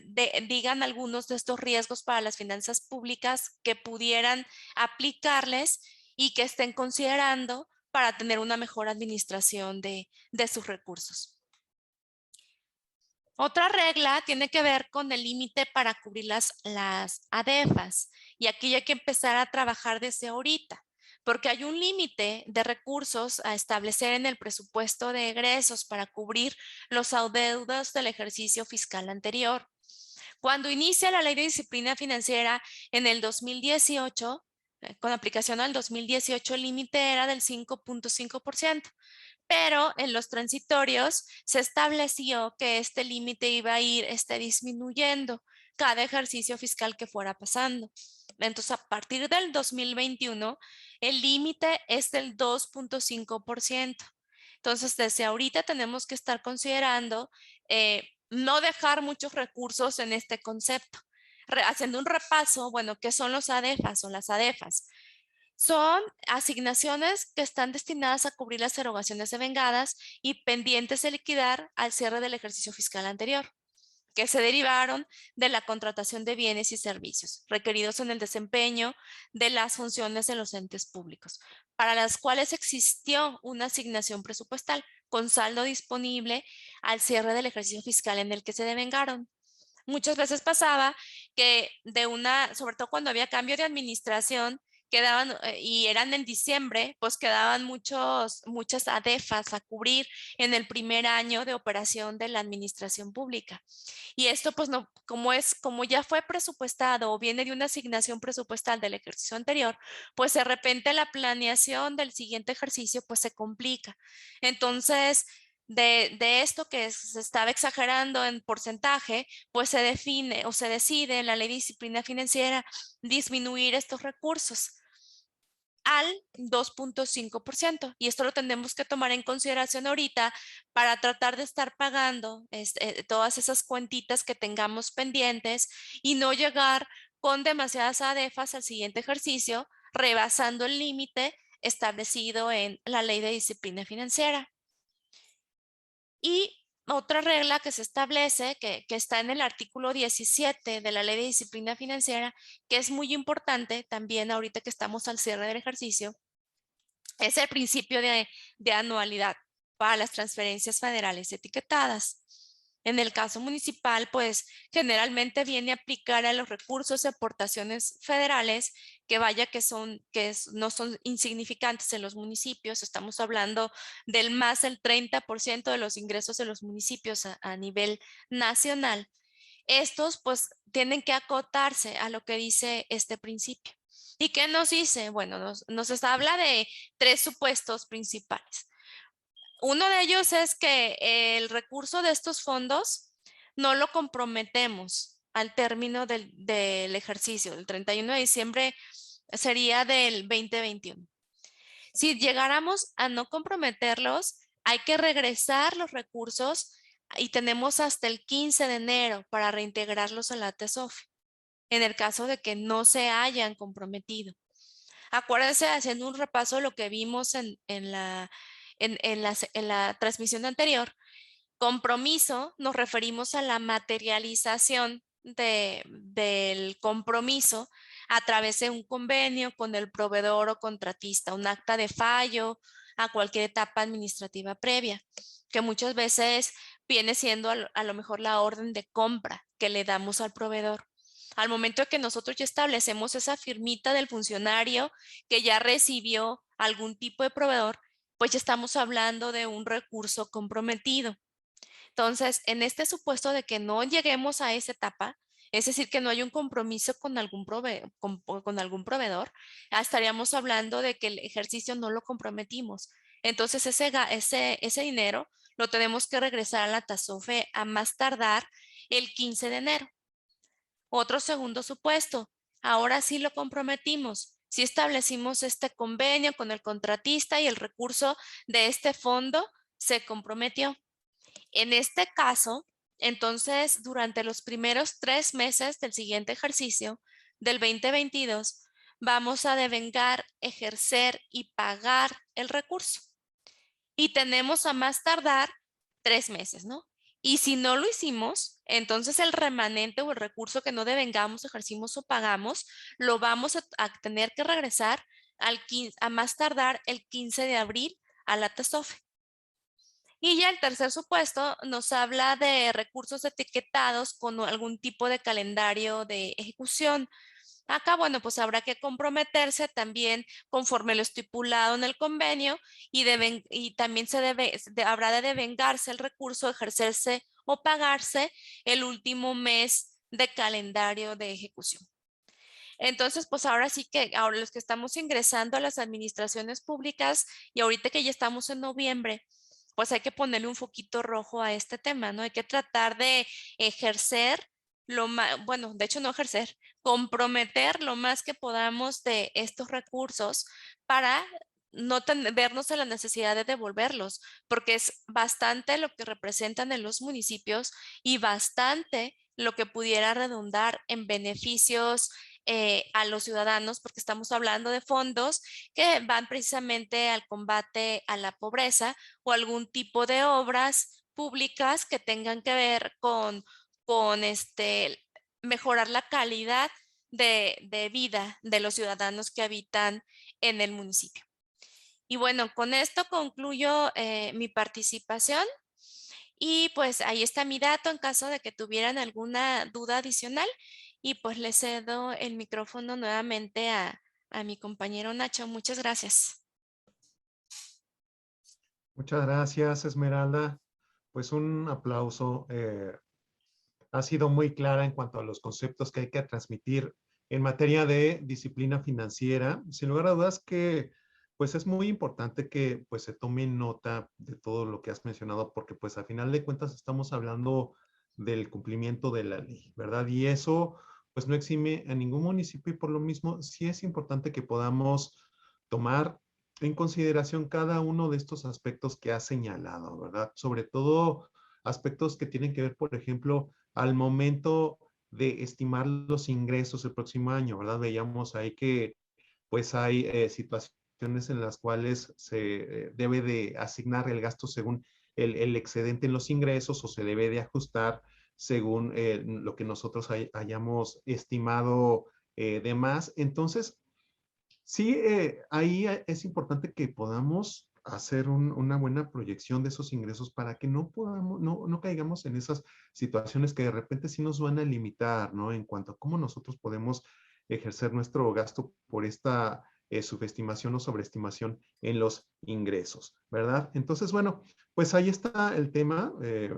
digan algunos de estos riesgos para las finanzas públicas que pudieran aplicarles y que estén considerando para tener una mejor administración de sus recursos. Otra regla tiene que ver con el límite para cubrir las ADEFAS. Y aquí hay que empezar a trabajar desde ahorita, porque hay un límite de recursos a establecer en el presupuesto de egresos para cubrir los adeudos del ejercicio fiscal anterior. Cuando inicia la Ley de Disciplina Financiera en el 2018, con aplicación al 2018, el límite era del 5.5%. Pero en los transitorios se estableció que este límite iba a ir disminuyendo cada ejercicio fiscal que fuera pasando. Entonces, a partir del 2021, el límite es del 2.5%. Entonces, desde ahorita tenemos que estar considerando no dejar muchos recursos en este concepto. Haciendo un repaso, bueno, ¿qué son los ADEFAS o las ADEFAS? Son asignaciones que están destinadas a cubrir las erogaciones devengadas y pendientes de liquidar al cierre del ejercicio fiscal anterior, que se derivaron de la contratación de bienes y servicios requeridos en el desempeño de las funciones de los entes públicos, para las cuales existió una asignación presupuestal con saldo disponible al cierre del ejercicio fiscal en el que se devengaron. Muchas veces pasaba que sobre todo cuando había cambio de administración, quedaban, y eran en diciembre, pues quedaban muchas ADEFAS a cubrir en el primer año de operación de la administración pública. Y esto pues no, como ya fue presupuestado o viene de una asignación presupuestal del ejercicio anterior, pues de repente la planeación del siguiente ejercicio pues se complica. Entonces, de esto que se estaba exagerando en porcentaje, pues se define o se decide en la ley de disciplina financiera disminuir estos recursos al 2.5%. Y esto lo tenemos que tomar en consideración ahorita para tratar de estar pagando todas esas cuentitas que tengamos pendientes y no llegar con demasiadas ADEFAS al siguiente ejercicio, rebasando el límite establecido en la ley de disciplina financiera. Y otra regla que se establece, que está en el artículo 17 de la Ley de Disciplina Financiera, que es muy importante también ahorita que estamos al cierre del ejercicio, es el principio de anualidad para las transferencias federales etiquetadas. En el caso municipal, pues generalmente viene a aplicar a los recursos y aportaciones federales que no son insignificantes en los municipios. Estamos hablando del más del 30% de los ingresos de los municipios a nivel nacional. Estos pues tienen que acotarse a lo que dice este principio. ¿Y qué nos dice? Bueno, nos habla de tres supuestos principales. Uno de ellos es que el recurso de estos fondos no lo comprometemos al término del ejercicio. El 31 de diciembre sería del 2021. Si llegáramos a no comprometerlos, hay que regresar los recursos y tenemos hasta el 15 de enero para reintegrarlos a la TESOFE, en el caso de que no se hayan comprometido. Acuérdense, haciendo un repaso de lo que vimos en la transmisión anterior, compromiso nos referimos a la materialización del compromiso a través de un convenio con el proveedor o contratista, un acta de fallo a cualquier etapa administrativa previa, que muchas veces viene siendo a lo mejor la orden de compra que le damos al proveedor. Al momento de que nosotros ya establecemos esa firmita del funcionario que ya recibió algún tipo de proveedor, pues ya estamos hablando de un recurso comprometido. Entonces, en este supuesto de que no lleguemos a esa etapa, es decir, que no hay un compromiso con algún proveedor, estaríamos hablando de que el ejercicio no lo comprometimos. Entonces, ese dinero lo tenemos que regresar a la TASOFE a más tardar el 15 de enero. Otro segundo supuesto, ahora sí lo comprometimos. Si establecimos este convenio con el contratista y el recurso de este fondo se comprometió. En este caso, entonces, durante los primeros 3 meses del siguiente ejercicio, del 2022, vamos a devengar, ejercer y pagar el recurso. y tenemos a más tardar 3 meses, ¿no? Y si no lo hicimos, entonces el remanente o el recurso que no devengamos, ejercimos o pagamos, lo vamos a tener que regresar a más tardar el 15 de abril a la TESOFE. Y ya el tercer supuesto nos habla de recursos etiquetados con algún tipo de calendario de ejecución. Acá, bueno, pues habrá que comprometerse también conforme lo estipulado en el convenio y también habrá de devengarse el recurso, ejercerse o pagarse el último mes de calendario de ejecución. Entonces, pues ahora sí que ahora los que estamos ingresando a las administraciones públicas y ahorita que ya estamos en noviembre, pues hay que ponerle un foquito rojo a este tema, ¿no? Hay que tratar de ejercer lo más, bueno, de hecho no ejercer, comprometer lo más que podamos de estos recursos para no vernos en la necesidad de devolverlos, porque es bastante lo que representan en los municipios y bastante lo que pudiera redundar en beneficios a los ciudadanos, porque estamos hablando de fondos que van precisamente al combate a la pobreza o algún tipo de obras públicas que tengan que ver con mejorar la calidad de vida de los ciudadanos que habitan en el municipio. Y bueno, con esto concluyo mi participación y pues ahí está mi dato en caso de que tuvieran alguna duda adicional y pues le cedo el micrófono nuevamente a mi compañero Nacho. Muchas gracias. Muchas gracias, Esmeralda. Pues un aplauso. Ha sido muy clara en cuanto a los conceptos que hay que transmitir en materia de disciplina financiera. Sin lugar a dudas que pues es muy importante que pues se tome nota de todo lo que has mencionado porque pues a final de cuentas estamos hablando del cumplimiento de la ley, ¿verdad? Y eso pues no exime a ningún municipio y por lo mismo sí es importante que podamos tomar en consideración cada uno de estos aspectos que has señalado, ¿verdad? Sobre todo aspectos que tienen que ver, por ejemplo, al momento de estimar los ingresos el próximo año, ¿verdad? Veíamos ahí que pues hay situaciones en las cuales se debe de asignar el gasto según el excedente en los ingresos o se debe de ajustar según lo que nosotros hayamos estimado de más. Entonces, sí, ahí es importante que podamos hacer una buena proyección de esos ingresos para que no podamos, no caigamos en esas situaciones que de repente sí nos van a limitar, ¿no? En cuanto a cómo nosotros podemos ejercer nuestro gasto por esta subestimación o sobreestimación en los ingresos, ¿verdad? Entonces, bueno, pues ahí está el tema.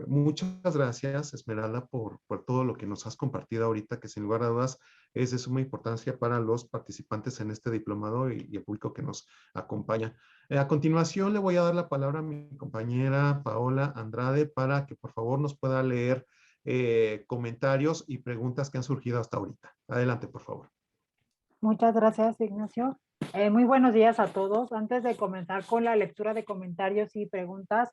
Muchas gracias, Esmeralda, por todo lo que nos has compartido ahorita, que sin lugar a dudas es de suma importancia para los participantes en este diplomado y el público que nos acompaña. A continuación, le voy a dar la palabra a mi compañera Paola Andrade para que por favor nos pueda leer comentarios y preguntas que han surgido hasta ahorita. Adelante, por favor. Muchas gracias, Ignacio. Muy buenos días a todos. Antes de comenzar con la lectura de comentarios y preguntas,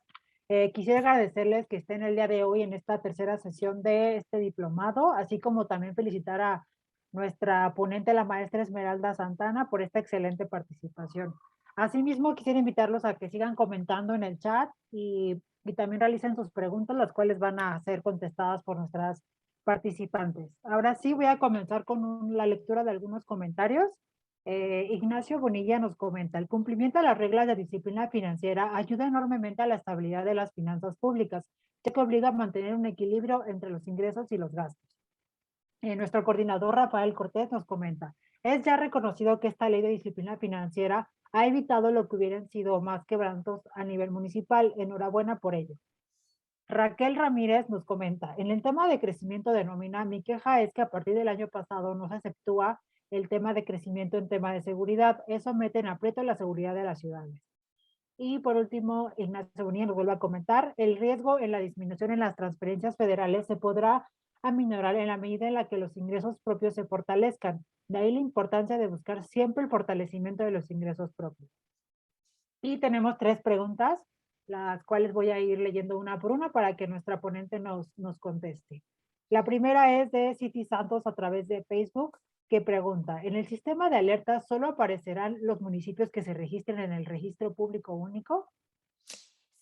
quisiera agradecerles que estén el día de hoy en esta tercera sesión de este diplomado, así como también felicitar a nuestra ponente, la maestra Esmeralda Santana, por esta excelente participación. Asimismo, quisiera invitarlos a que sigan comentando en el chat y también realicen sus preguntas, las cuales van a ser contestadas por nuestras participantes. Ahora sí voy a comenzar con la lectura de algunos comentarios. Ignacio Bonilla nos comenta, el cumplimiento de las reglas de disciplina financiera ayuda enormemente a la estabilidad de las finanzas públicas, ya que obliga a mantener un equilibrio entre los ingresos y los gastos. Nuestro coordinador Rafael Cortés nos comenta, es ya reconocido que esta ley de disciplina financiera ha evitado lo que hubieran sido más quebrantos a nivel municipal. Enhorabuena por ello. Raquel Ramírez nos comenta, en el tema de crecimiento de nómina, mi queja es que a partir del año pasado no se aceptúa el tema de crecimiento en tema de seguridad. Eso mete en aprieto la seguridad de las ciudades. Y por último, Ignacio Bonilla nos vuelve a comentar, el riesgo en la disminución en las transferencias federales se podrá aminorar en la medida en la que los ingresos propios se fortalezcan. De ahí la importancia de buscar siempre el fortalecimiento de los ingresos propios. Y tenemos 3 preguntas, las cuales voy a ir leyendo una por una para que nuestra ponente nos conteste. La primera es de City Santos a través de Facebook, que pregunta, ¿en el sistema de alertas solo aparecerán los municipios que se registren en el registro público único?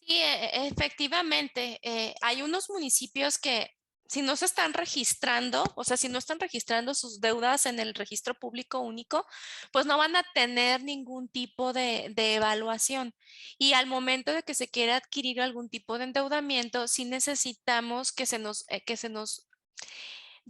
Sí, efectivamente, hay unos municipios que si no se están registrando, o sea, si no están registrando sus deudas en el registro público único, pues no van a tener ningún tipo de evaluación. Y al momento de que se quiera adquirir algún tipo de endeudamiento, sí necesitamos que se nos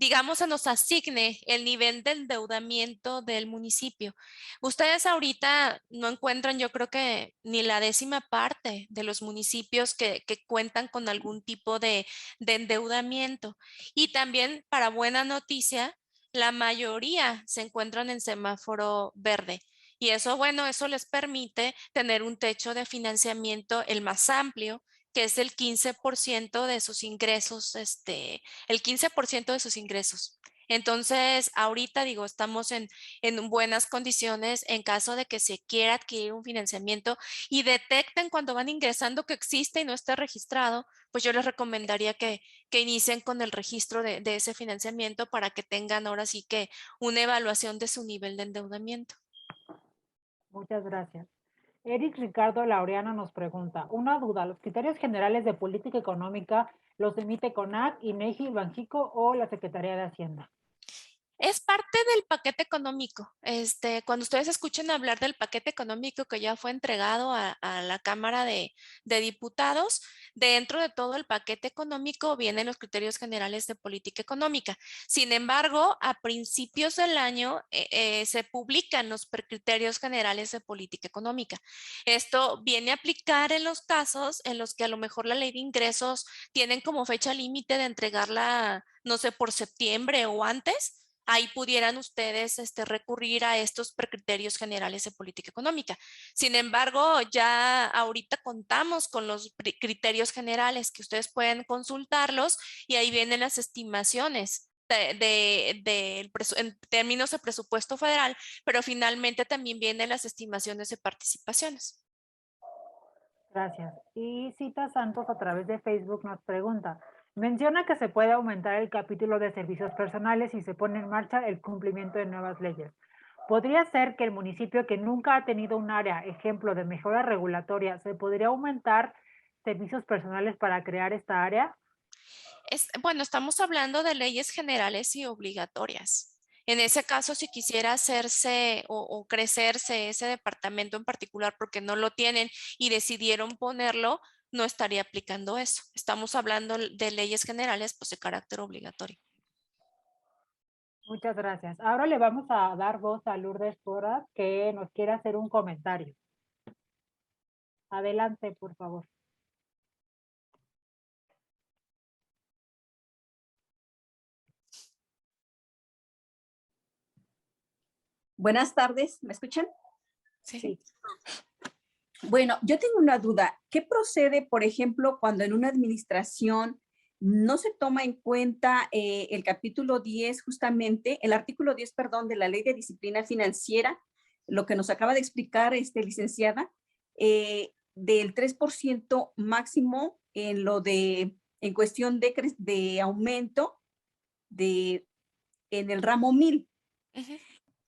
digamos, se nos asigne el nivel de endeudamiento del municipio. Ustedes ahorita no encuentran, yo creo que ni la 10ª parte de los municipios que cuentan con algún tipo de endeudamiento. Y también, para buena noticia, la mayoría se encuentran en semáforo verde. Y eso, bueno, eso les permite tener un techo de financiamiento el más amplio, que es el 15% de sus ingresos, el 15% de sus ingresos. Entonces, ahorita digo, estamos en buenas condiciones en caso de que se quiera adquirir un financiamiento y detecten cuando van ingresando que existe y no está registrado, pues yo les recomendaría que inicien con el registro de ese financiamiento para que tengan ahora sí que una evaluación de su nivel de endeudamiento. Muchas gracias. Eric Ricardo Laureano nos pregunta, una duda, ¿los criterios generales de política económica los emite CONAC, INEGI, Banxico o la Secretaría de Hacienda? Es parte del paquete económico. Cuando ustedes escuchen hablar del paquete económico que ya fue entregado a la Cámara de Diputados, dentro de todo el paquete económico vienen los criterios generales de política económica. Sin embargo, a principios del año se publican los criterios generales de política económica. Esto viene a aplicar en los casos en los que a lo mejor la ley de ingresos tienen como fecha límite de entregarla, no sé, por septiembre o antes. Ahí pudieran ustedes recurrir a estos precriterios generales de política económica. Sin embargo, ya ahorita contamos con los criterios generales que ustedes pueden consultarlos y ahí vienen las estimaciones en términos de presupuesto federal, pero finalmente también vienen las estimaciones de participaciones. Gracias. Y Cita Santos a través de Facebook nos pregunta, menciona que se puede aumentar el capítulo de servicios personales si se pone en marcha el cumplimiento de nuevas leyes. ¿Podría ser que el municipio que nunca ha tenido un área, ejemplo de mejora regulatoria, se podría aumentar servicios personales para crear esta área? Bueno, estamos hablando de leyes generales y obligatorias. En ese caso, si quisiera hacerse o crecerse ese departamento en particular porque no lo tienen y decidieron ponerlo, no estaría aplicando eso. Estamos hablando de leyes generales, pues de carácter obligatorio. Muchas gracias. Ahora le vamos a dar voz a Lourdes Porras, que nos quiere hacer un comentario. Adelante, por favor. Buenas tardes, ¿me escuchan? Sí. Bueno, yo tengo una duda. ¿Qué procede, por ejemplo, cuando en una administración no se toma en cuenta el capítulo 10, justamente, el artículo 10, perdón, de la Ley de Disciplina Financiera, lo que nos acaba de explicar, licenciada, del 3% máximo en cuestión de aumento en el ramo 1000? Ujú.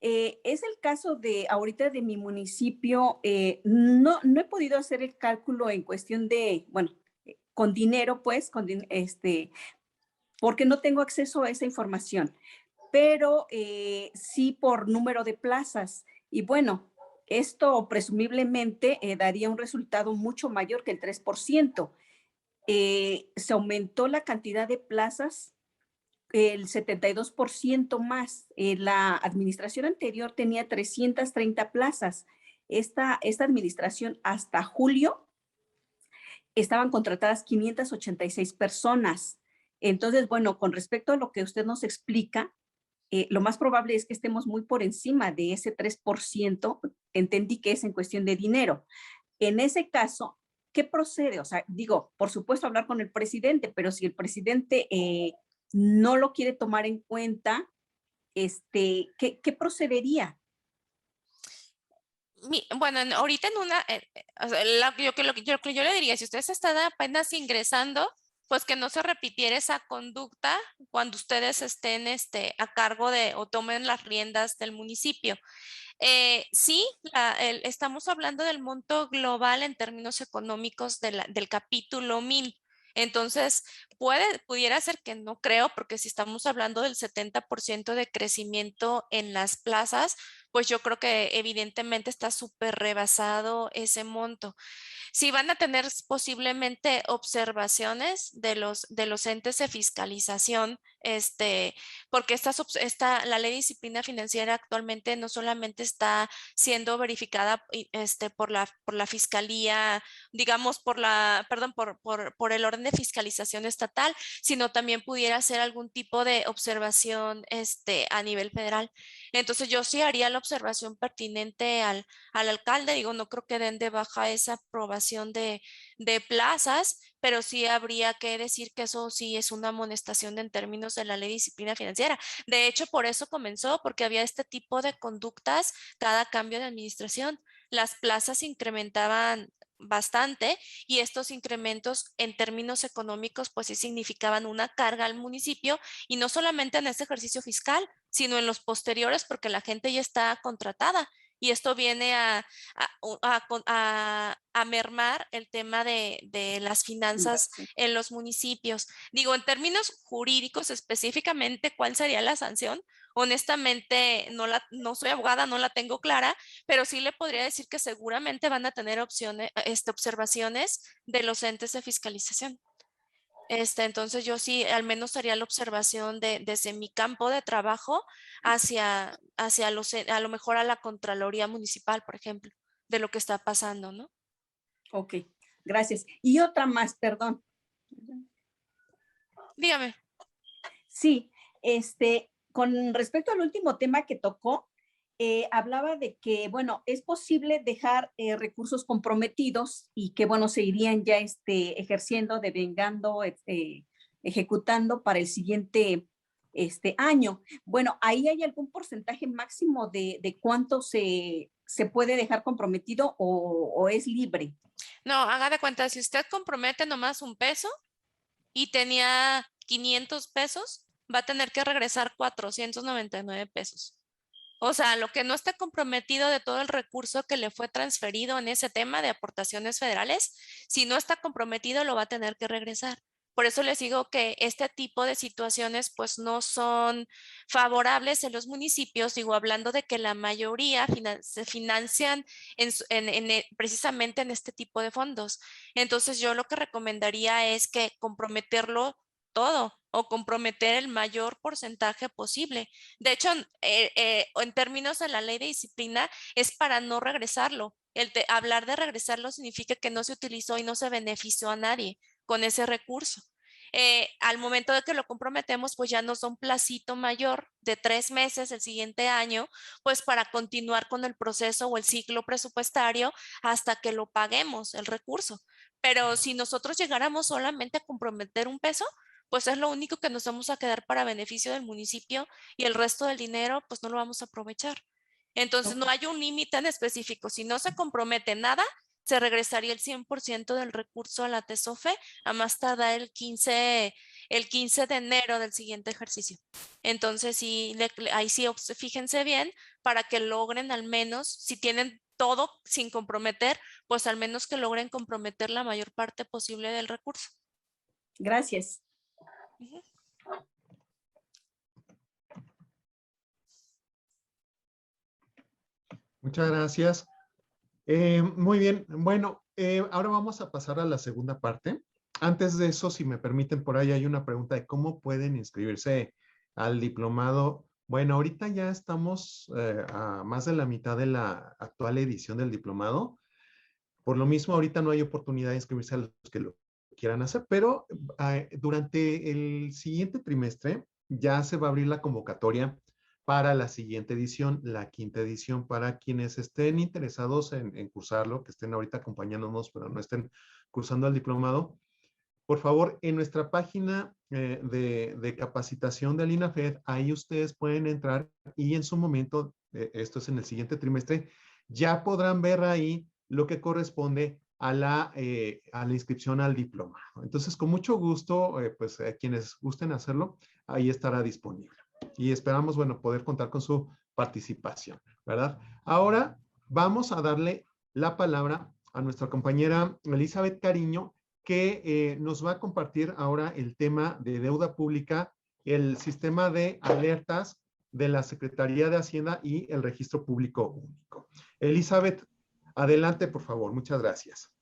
Es el caso de ahorita de mi municipio, no he podido hacer el cálculo en cuestión de, bueno, con dinero, pues, porque no tengo acceso a esa información, pero sí por número de plazas. Y bueno, esto presumiblemente daría un resultado mucho mayor que el 3%. Se aumentó la cantidad de plazas el 72% más. La administración anterior tenía 330 plazas. Esta administración hasta julio estaban contratadas 586 personas. Entonces, bueno, con respecto a lo que usted nos explica, lo más probable es que estemos muy por encima de ese 3%. Entendí que es en cuestión de dinero. En ese caso, ¿qué procede? O sea, digo, por supuesto hablar con el presidente, pero si el presidente no lo quiere tomar en cuenta, ¿qué procedería? Bueno, ahorita en una, o sea, lo que yo le diría, si ustedes están apenas ingresando, pues que no se repitiera esa conducta cuando ustedes estén a cargo de o tomen las riendas del municipio. Sí, estamos hablando del monto global en términos económicos del capítulo 1000. Entonces, pudiera ser que no creo, porque si estamos hablando del 70% de crecimiento en las plazas, pues yo creo que evidentemente está súper rebasado ese monto. Sí van a tener posiblemente observaciones de los entes de fiscalización, porque la ley de disciplina financiera actualmente no solamente está siendo verificada por la fiscalía, digamos, por el orden de fiscalización estatal, sino también pudiera ser algún tipo de observación a nivel federal. Entonces yo sí haría la observación pertinente al alcalde. Digo, no creo que den de baja esa aprobación de plazas, pero sí habría que decir que eso sí es una amonestación en términos de la ley de disciplina financiera. De hecho, por eso comenzó, porque había este tipo de conductas cada cambio de administración. Las plazas se incrementaban bastante y estos incrementos en términos económicos pues sí significaban una carga al municipio, y no solamente en este ejercicio fiscal, sino en los posteriores, porque la gente ya está contratada. Y esto viene a mermar el tema de las finanzas en los municipios. Digo, en términos jurídicos específicamente, ¿cuál sería la sanción? Honestamente, no soy abogada, no la tengo clara, pero sí le podría decir que seguramente van a tener observaciones de los entes de fiscalización. Entonces yo sí al menos haría la observación desde mi campo de trabajo hacia a lo mejor a la Contraloría Municipal, por ejemplo, de lo que está pasando, ¿no? Ok, gracias. Y otra más, perdón. Dígame. Sí, con respecto al último tema que tocó, hablaba de que, bueno, es posible dejar recursos comprometidos y que, bueno, se irían ya ejerciendo, devengando, ejecutando para el siguiente año. Bueno, ¿ahí hay algún porcentaje máximo de cuánto se puede dejar comprometido o es libre? No, haga de cuenta, si usted compromete nomás un peso y tenía 500 pesos, va a tener que regresar 499 pesos. O sea, lo que no esté comprometido de todo el recurso que le fue transferido en ese tema de aportaciones federales, si no está comprometido, lo va a tener que regresar. Por eso les digo que este tipo de situaciones pues no son favorables en los municipios, digo, hablando de que la mayoría se financian precisamente en este tipo de fondos. Entonces yo lo que recomendaría es que comprometerlo todo o comprometer el mayor porcentaje posible. De hecho, en términos de la ley de disciplina, es para no regresarlo. Hablar de regresarlo significa que no se utilizó y no se benefició a nadie con ese recurso. Al momento de que lo comprometemos, pues ya nos da un placito mayor de 3 meses el siguiente año, pues para continuar con el proceso o el ciclo presupuestario hasta que lo paguemos el recurso. Pero si nosotros llegáramos solamente a comprometer un peso, pues es lo único que nos vamos a quedar para beneficio del municipio, y el resto del dinero pues no lo vamos a aprovechar. Entonces no hay un límite en específico. Si no se compromete nada, se regresaría el 100% del recurso a la TESOFE a más tardar el 15 de enero del siguiente ejercicio. Entonces sí, ahí sí fíjense bien para que logren al menos, si tienen todo sin comprometer, pues al menos que logren comprometer la mayor parte posible del recurso. Gracias. Muchas gracias. Muy bien. Bueno, ahora vamos a pasar a la segunda parte. Antes de eso, si me permiten, por ahí hay una pregunta de cómo pueden inscribirse al diplomado. Bueno, ahorita ya estamos a más de la mitad de la actual edición del diplomado. Por lo mismo, ahorita no hay oportunidad de inscribirse a los que lo quieran hacer, pero durante el siguiente trimestre ya se va a abrir la convocatoria para la siguiente edición, la quinta edición, para quienes estén interesados en cursarlo, que estén ahorita acompañándonos, pero no estén cursando el diplomado. Por favor, en nuestra página de capacitación del INAFED, ahí ustedes pueden entrar y en su momento, esto es en el siguiente trimestre, ya podrán ver ahí lo que corresponde a la inscripción al diploma. Entonces, con mucho gusto, pues quienes gusten hacerlo, ahí estará disponible. y esperamos, bueno, poder contar con su participación, ¿verdad? Ahora vamos a darle la palabra a nuestra compañera Elizabeth Cariño, que nos va a compartir ahora el tema de deuda pública, el sistema de alertas de la Secretaría de Hacienda y el Registro Público Único. Elizabeth, adelante, por favor. Muchas gracias.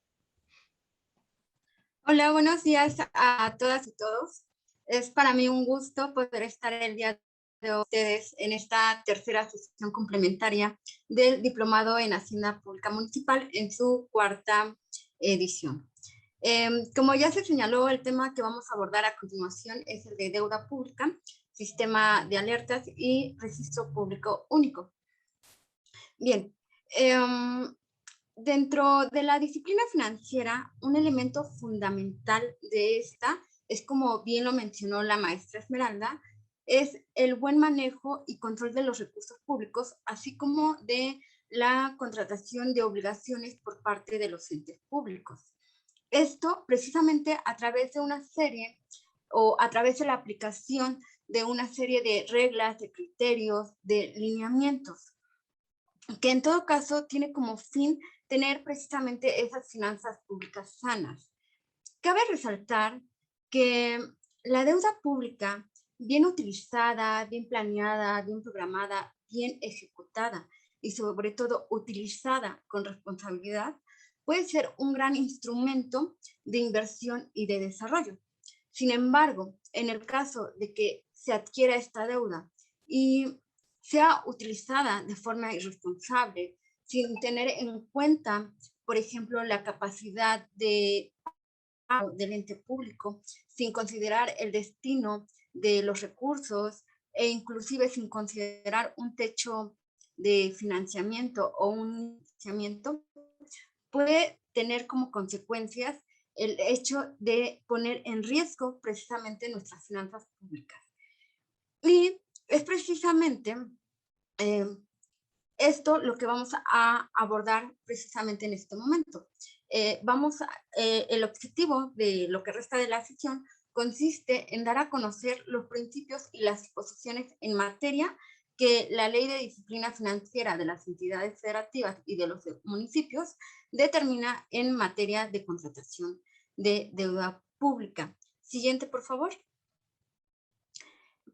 Hola, buenos días a todas y todos. Es para mí un gusto poder estar el día de hoy ustedes en esta tercera sesión complementaria del Diplomado en Hacienda Pública Municipal en su cuarta edición. Como ya se señaló, el tema que vamos a abordar a continuación es el de deuda pública, sistema de alertas y registro público único. Bien, dentro de la disciplina financiera, un elemento fundamental de esta es, como bien lo mencionó la maestra Esmeralda, es el buen manejo y control de los recursos públicos, así como de la contratación de obligaciones por parte de los entes públicos. Esto precisamente a través de una serie o a través de la aplicación de una serie de reglas, de criterios, de lineamientos, que en todo caso tiene como fin tener precisamente esas finanzas públicas sanas. Cabe resaltar que la deuda pública, bien utilizada, bien planeada, bien programada, bien ejecutada y sobre todo utilizada con responsabilidad, puede ser un gran instrumento de inversión y de desarrollo. Sin embargo, en el caso de que se adquiera esta deuda y sea utilizada de forma irresponsable, sin tener en cuenta, por ejemplo, la capacidad del ente público, sin considerar el destino de los recursos e inclusive sin considerar un techo de financiamiento o un financiamiento, puede tener como consecuencias el hecho de poner en riesgo precisamente nuestras finanzas públicas. Y es precisamente esto lo que vamos a abordar precisamente en este momento. El objetivo de lo que resta de la sesión consiste en dar a conocer los principios y las disposiciones en materia que la Ley de Disciplina Financiera de las entidades federativas y de los municipios determina en materia de contratación de deuda pública. Siguiente, por favor.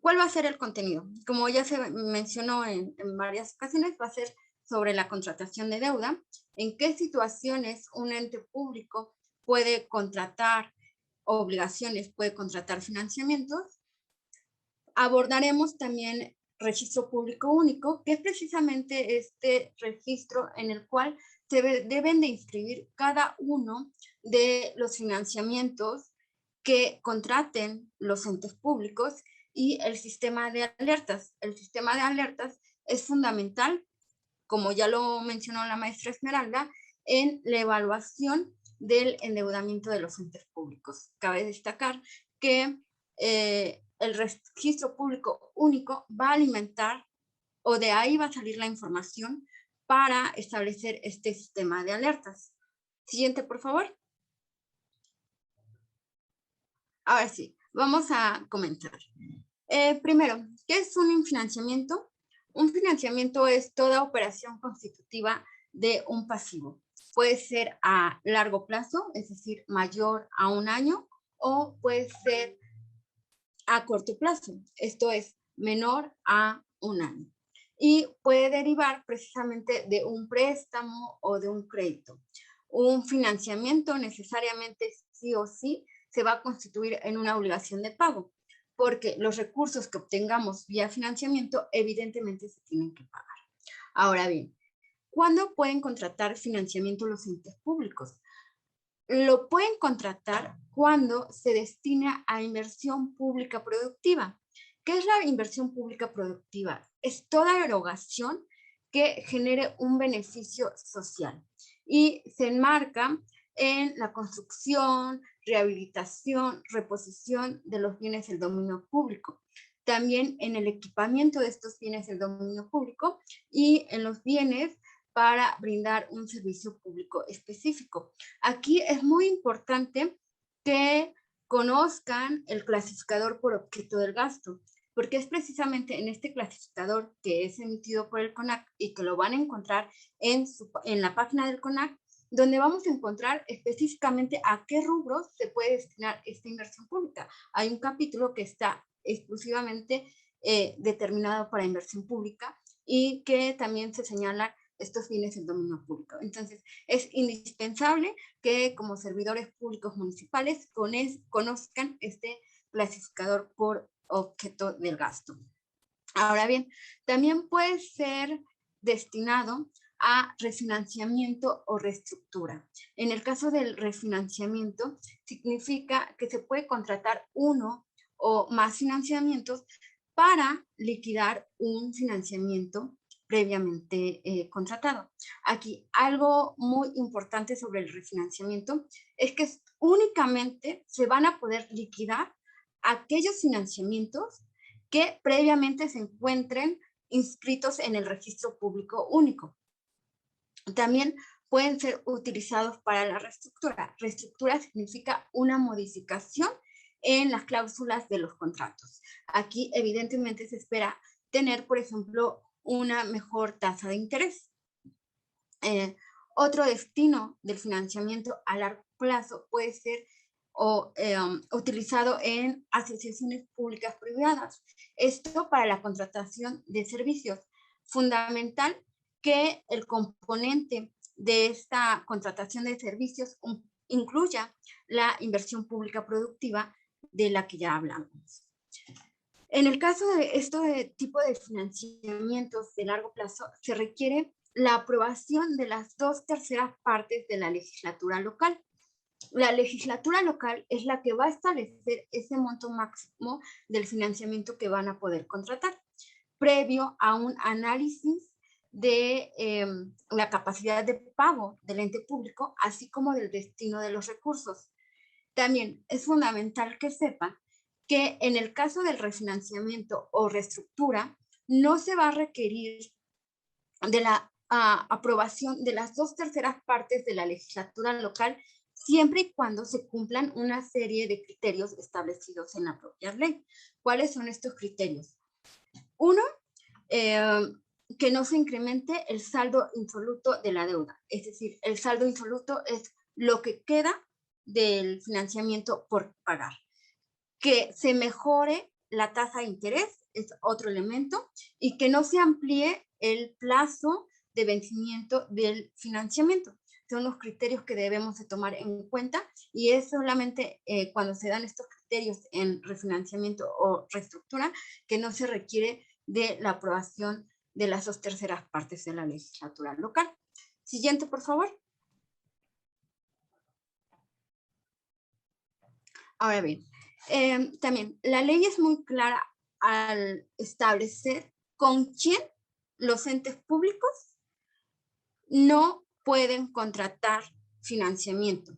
¿Cuál va a ser el contenido? Como ya se mencionó en varias ocasiones, va a ser sobre la contratación de deuda, en qué situaciones un ente público puede contratar obligaciones, puede contratar financiamientos. Abordaremos también registro público único, que es precisamente este registro en el cual se deben de inscribir cada uno de los financiamientos que contraten los entes públicos y el sistema de alertas. El sistema de alertas es fundamental, como ya lo mencionó la maestra Esmeralda, en la evaluación del endeudamiento de los entes públicos. Cabe destacar que el registro público único va a alimentar, o de ahí va a salir la información para establecer este sistema de alertas. Siguiente, por favor. Ahora sí, vamos a comenzar. Primero, ¿qué es un financiamiento? Un financiamiento es toda operación constitutiva de un pasivo. Puede ser a largo plazo, es decir, mayor a un año, o puede ser a corto plazo, esto es menor a un año. Y puede derivar precisamente de un préstamo o de un crédito. Un financiamiento necesariamente sí o sí se va a constituir en una obligación de pago, porque los recursos que obtengamos vía financiamiento evidentemente se tienen que pagar. Ahora bien, ¿cuándo pueden contratar financiamiento los entes públicos? Lo pueden contratar cuando se destina a inversión pública productiva. ¿Qué es la inversión pública productiva? Es toda erogación que genere un beneficio social y se enmarca en la construcción, rehabilitación, reposición de los bienes del dominio público, también en el equipamiento de estos bienes del dominio público y en los bienes para brindar un servicio público específico. Aquí es muy importante que conozcan el clasificador por objeto del gasto. porque es precisamente en este clasificador que es emitido por el CONAC y que lo van a encontrar en la página del CONAC, donde vamos a encontrar específicamente a qué rubros se puede destinar esta inversión pública. Hay un capítulo que está exclusivamente determinado para inversión pública y que también se señalan estos bienes en dominio público. Entonces, es indispensable que como servidores públicos municipales conozcan este clasificador por objeto del gasto. Ahora bien, también puede ser destinado a refinanciamiento o reestructura. En el caso del refinanciamiento, significa que se puede contratar uno o más financiamientos para liquidar un financiamiento previamente contratado. Aquí, algo muy importante sobre el refinanciamiento es que únicamente se van a poder liquidar aquellos financiamientos que previamente se encuentren inscritos en el registro público único. También pueden ser utilizados para la reestructura. Reestructura significa una modificación en las cláusulas de los contratos. Aquí evidentemente se espera tener, por ejemplo, una mejor tasa de interés. Otro destino del financiamiento a largo plazo puede ser utilizado en asociaciones públicas privadas. Esto para la contratación de servicios. Fundamental que el componente de esta contratación de servicios incluya la inversión pública productiva de la que ya hablamos. En el caso de este tipo de financiamientos de largo plazo, se requiere la aprobación de las 2/3 partes de la legislatura local. La legislatura local es la que va a establecer ese monto máximo del financiamiento que van a poder contratar, previo a un análisis de la capacidad de pago del ente público, así como del destino de los recursos. También es fundamental que sepan que en el caso del refinanciamiento o reestructura, no se va a requerir de la aprobación de las 2/3 partes de la legislatura local, siempre y cuando se cumplan una serie de criterios establecidos en la propia ley. ¿Cuáles son estos criterios? Uno, que no se incremente el saldo insoluto de la deuda. Es decir, el saldo insoluto es lo que queda del financiamiento por pagar. Que se mejore la tasa de interés es otro elemento, y que no se amplíe el plazo de vencimiento del financiamiento. Son los criterios que debemos de tomar en cuenta, y es solamente cuando se dan estos criterios en refinanciamiento o reestructura que no se requiere de la aprobación de las 2/3 partes de la legislatura local. Siguiente, por favor. Ahora bien, también la ley es muy clara al establecer con quién los entes públicos no pueden contratar financiamiento.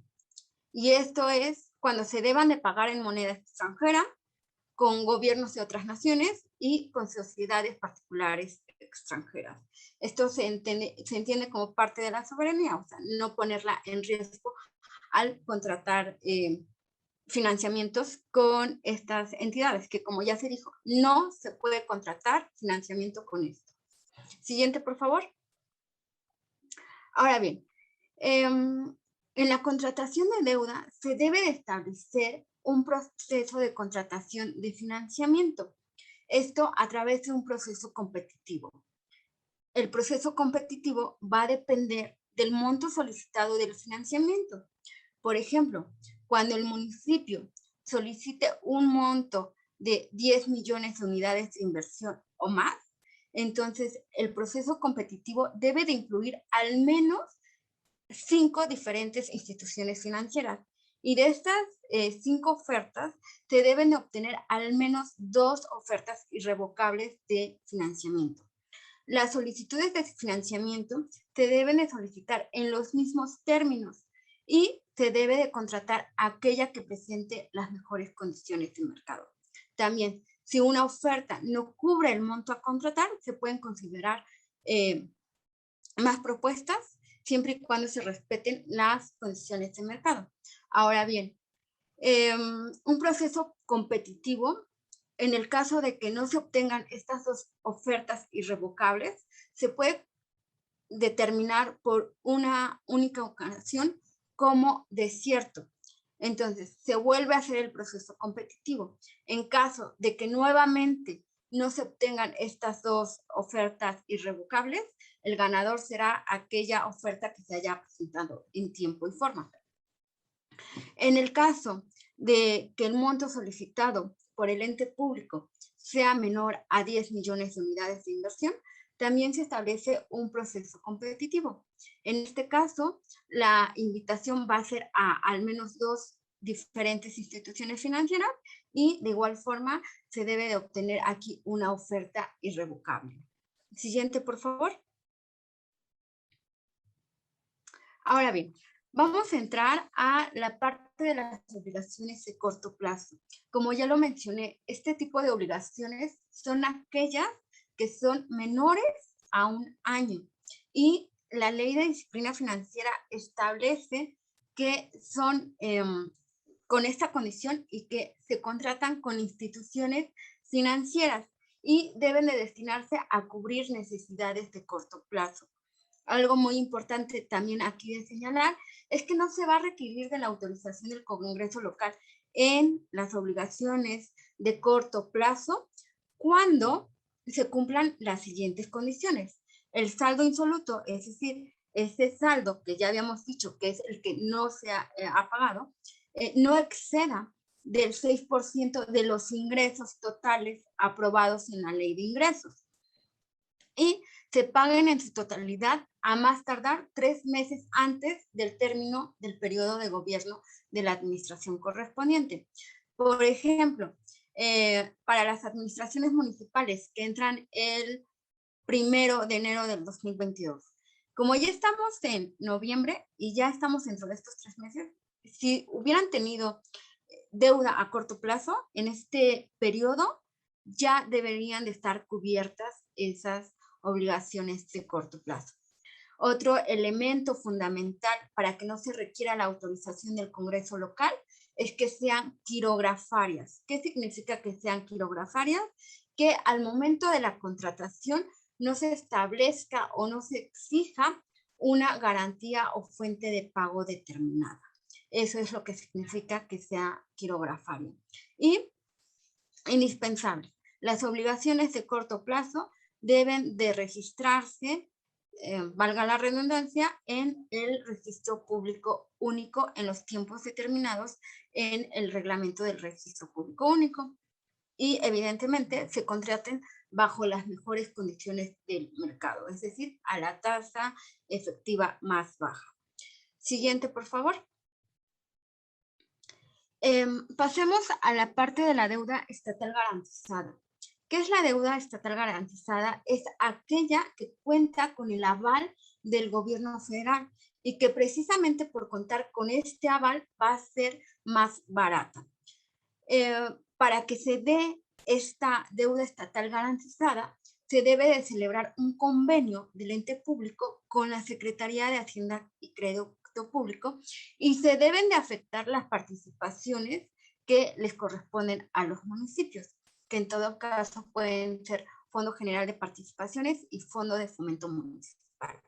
Y esto es cuando se deban de pagar en moneda extranjera, con gobiernos de otras naciones y con sociedades particulares extranjeras. Esto se entiende como parte de la soberanía, o sea, no ponerla en riesgo al contratar financiamientos con estas entidades, que como ya se dijo, no se puede contratar financiamiento con esto. Siguiente, por favor. Ahora bien, en la contratación de deuda se debe de establecer un proceso de contratación de financiamiento. Esto a través de un proceso competitivo. El proceso competitivo va a depender del monto solicitado del financiamiento. Por ejemplo, cuando el municipio solicite un monto de 10 millones de unidades de inversión o más, entonces el proceso competitivo debe de incluir al menos 5 diferentes instituciones financieras. Y de estas 5 ofertas, se deben de obtener al menos 2 ofertas irrevocables de financiamiento. Las solicitudes de financiamiento se deben de solicitar en los mismos términos y se debe de contratar aquella que presente las mejores condiciones de mercado. También, si una oferta no cubre el monto a contratar, se pueden considerar más propuestas, siempre y cuando se respeten las condiciones de mercado. Ahora bien, un proceso competitivo en el caso de que no se obtengan estas dos ofertas irrevocables, se puede determinar por una única ocasión como desierto. Entonces, se vuelve a hacer el proceso competitivo. En caso de que nuevamente no se obtengan estas dos ofertas irrevocables, el ganador será aquella oferta que se haya presentado en tiempo y forma. En el caso de que el monto solicitado por el ente público sea menor a 10 millones de unidades de inversión, también se establece un proceso competitivo. En este caso, la invitación va a ser a al menos 2 diferentes instituciones financieras y de igual forma se debe de obtener aquí una oferta irrevocable. Siguiente, por favor. Ahora bien, vamos a entrar a la parte de las obligaciones de corto plazo. Como ya lo mencioné, este tipo de obligaciones son aquellas que son menores a 1 año. Y la Ley de Disciplina Financiera establece que son con esta condición y que se contratan con instituciones financieras y deben de destinarse a cubrir necesidades de corto plazo. Algo muy importante también aquí de señalar es que no se va a requerir de la autorización del Congreso local en las obligaciones de corto plazo cuando se cumplan las siguientes condiciones. El saldo insoluto, es decir, ese saldo que ya habíamos dicho que es el que no se ha pagado, no exceda del 6% de los ingresos totales aprobados en la Ley de Ingresos. Y se paguen en su totalidad a más tardar 3 meses antes del término del periodo de gobierno de la administración correspondiente. Por ejemplo, para las administraciones municipales que entran el 1 de enero del 2022. Como ya estamos en noviembre y ya estamos dentro de estos 3 meses, si hubieran tenido deuda a corto plazo, en este periodo ya deberían de estar cubiertas esas obligaciones de corto plazo. Otro elemento fundamental para que no se requiera la autorización del Congreso local es que sean quirografarias. ¿Qué significa que sean quirografarias? Que al momento de la contratación no se establezca o no se exija una garantía o fuente de pago determinada. Eso es lo que significa que sea quirografario. Y indispensable, las obligaciones de corto plazo deben de registrarse, valga la redundancia, en el registro público único en los tiempos determinados en el reglamento del registro público único. Y evidentemente se contraten bajo las mejores condiciones del mercado, es decir, a la tasa efectiva más baja. Siguiente, por favor. Pasemos a la parte de la deuda estatal garantizada. ¿Qué es la deuda estatal garantizada? Es aquella que cuenta con el aval del gobierno federal y que precisamente por contar con este aval va a ser más barata. Para que se dé esta deuda estatal garantizada, se debe de celebrar un convenio del ente público con la Secretaría de Hacienda y Crédito Público y se deben de afectar las participaciones que les corresponden a los municipios, que en todo caso pueden ser Fondo General de Participaciones y Fondo de Fomento Municipal.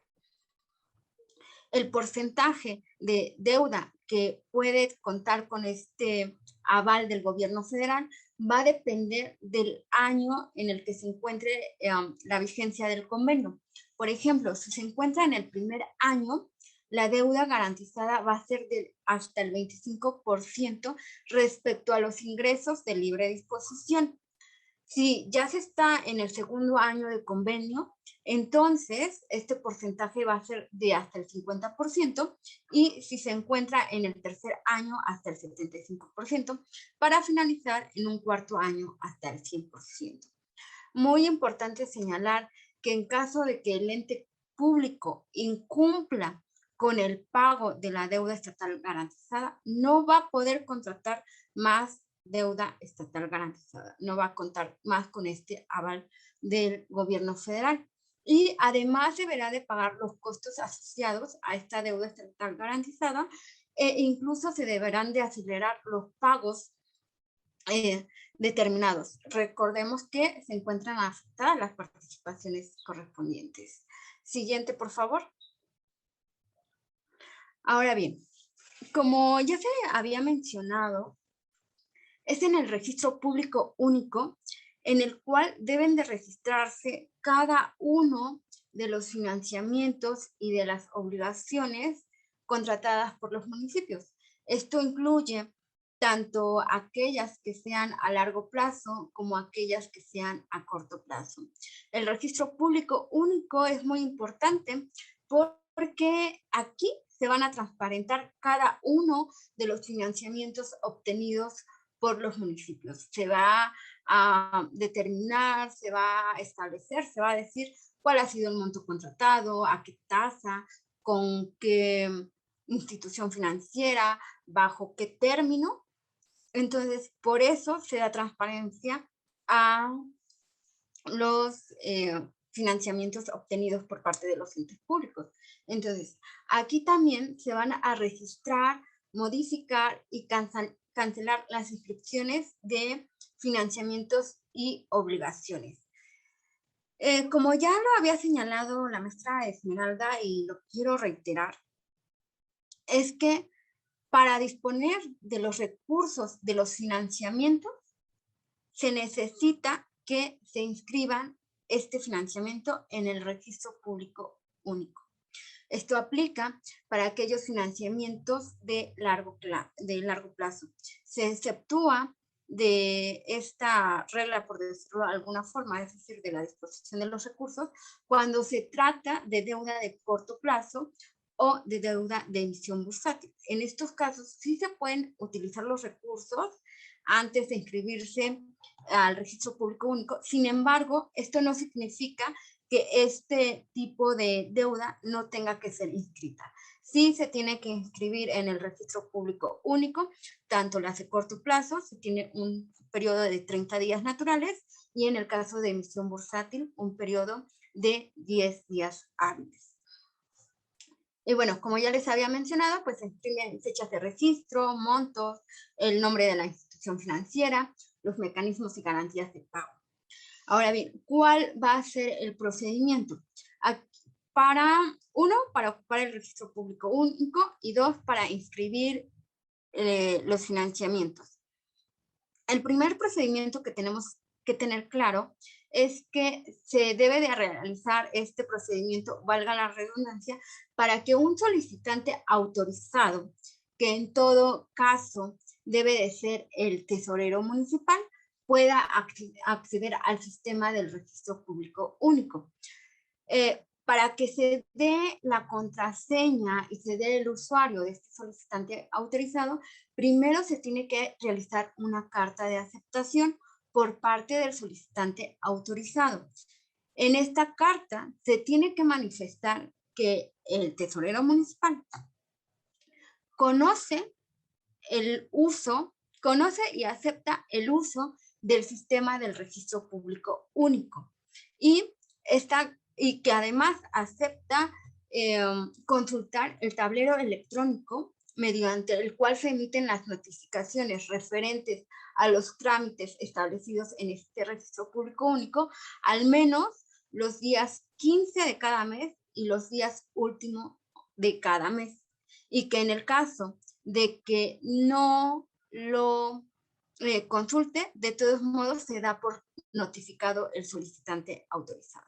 El porcentaje de deuda que puede contar con este aval del gobierno federal va a depender del año en el que se encuentre la vigencia del convenio. Por ejemplo, si se encuentra en el primer año, la deuda garantizada va a ser de hasta el 25% respecto a los ingresos de libre disposición. Si ya se está en el segundo año de convenio, entonces este porcentaje va a ser de hasta el 50% y si se encuentra en el tercer año hasta el 75% para finalizar en un cuarto año hasta el 100%. Muy importante señalar que en caso de que el ente público incumpla con el pago de la deuda estatal garantizada, no va a poder contratar más deuda estatal garantizada, no va a contar más con este aval del gobierno federal. Y además deberá de pagar los costos asociados a esta deuda estatal garantizada e incluso se deberán de acelerar los pagos determinados. Recordemos que se encuentran afectadas las participaciones correspondientes. Siguiente, por favor. Ahora bien, como ya se había mencionado, es en el registro público único en el cual deben de registrarse cada uno de los financiamientos y de las obligaciones contratadas por los municipios. Esto incluye tanto aquellas que sean a largo plazo como aquellas que sean a corto plazo. El registro público único es muy importante porque aquí se van a transparentar cada uno de los financiamientos obtenidos por los municipios. Se va a determinar, se va a establecer, se va a decir cuál ha sido el monto contratado, a qué tasa, con qué institución financiera, bajo qué término. Entonces, por eso se da transparencia a los financiamientos obtenidos por parte de los entes públicos. Entonces, aquí también se van a registrar, modificar y cancelar las inscripciones de financiamientos y obligaciones. Como ya lo había señalado la maestra Esmeralda y lo quiero reiterar, es que para disponer de los recursos de los financiamientos se necesita que se inscriban este financiamiento en el registro público único. Esto aplica para aquellos financiamientos de largo plazo. Se exceptúa de esta regla, por decirlo de alguna forma, es decir, de la disposición de los recursos, cuando se trata de deuda de corto plazo o de deuda de emisión bursátil. En estos casos sí se pueden utilizar los recursos antes de inscribirse al registro público único. Sin embargo, esto no significa que este tipo de deuda no tenga que ser inscrita. Sí se tiene que inscribir en el registro público único, tanto las de corto plazo, se tiene un periodo de 30 días naturales, y en el caso de emisión bursátil, un periodo de 10 días hábiles. Y bueno, como ya les había mencionado, pues se imprimen fechas de registro, montos, el nombre de la institución financiera, los mecanismos y garantías de pago. Ahora bien, ¿cuál va a ser el procedimiento? Para ocupar el registro público único, y 2, para inscribir los financiamientos. El primer procedimiento que tenemos que tener claro es que se debe de realizar este procedimiento, valga la redundancia, para que un solicitante autorizado, que en todo caso debe de ser el tesorero municipal, pueda acceder al sistema del registro público único. Para que se dé la contraseña y se dé el usuario de este solicitante autorizado, primero se tiene que realizar una carta de aceptación por parte del solicitante autorizado. En esta carta se tiene que manifestar que el tesorero municipal conoce y acepta el uso del sistema del registro público único, y que además acepta consultar el tablero electrónico mediante el cual se emiten las notificaciones referentes a los trámites establecidos en este registro público único, al menos los días 15 de cada mes y los días últimos de cada mes, y que en el caso de que no lo consulte, de todos modos se da por notificado el solicitante autorizado.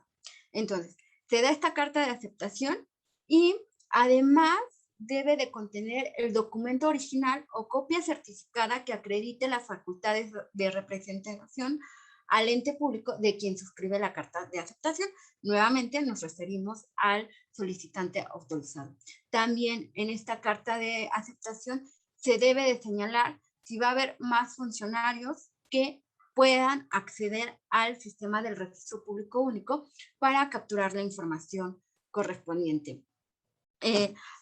Entonces, se da esta carta de aceptación, y además debe de contener el documento original o copia certificada que acredite las facultades de representación al ente público de quien suscribe la carta de aceptación. Nuevamente nos referimos al solicitante autorizado. También en esta carta de aceptación se debe de señalar si va a haber más funcionarios que puedan acceder al sistema del registro público único para capturar la información correspondiente.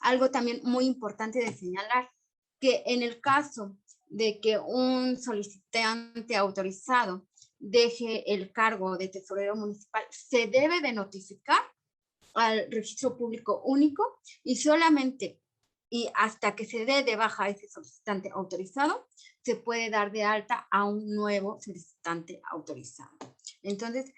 Algo también muy importante de señalar, que en el caso de que un solicitante autorizado deje el cargo de tesorero municipal, se debe de notificar al registro público único, y solamente y hasta que se dé de baja a ese solicitante autorizado, se puede dar de alta a un nuevo solicitante autorizado. Entonces,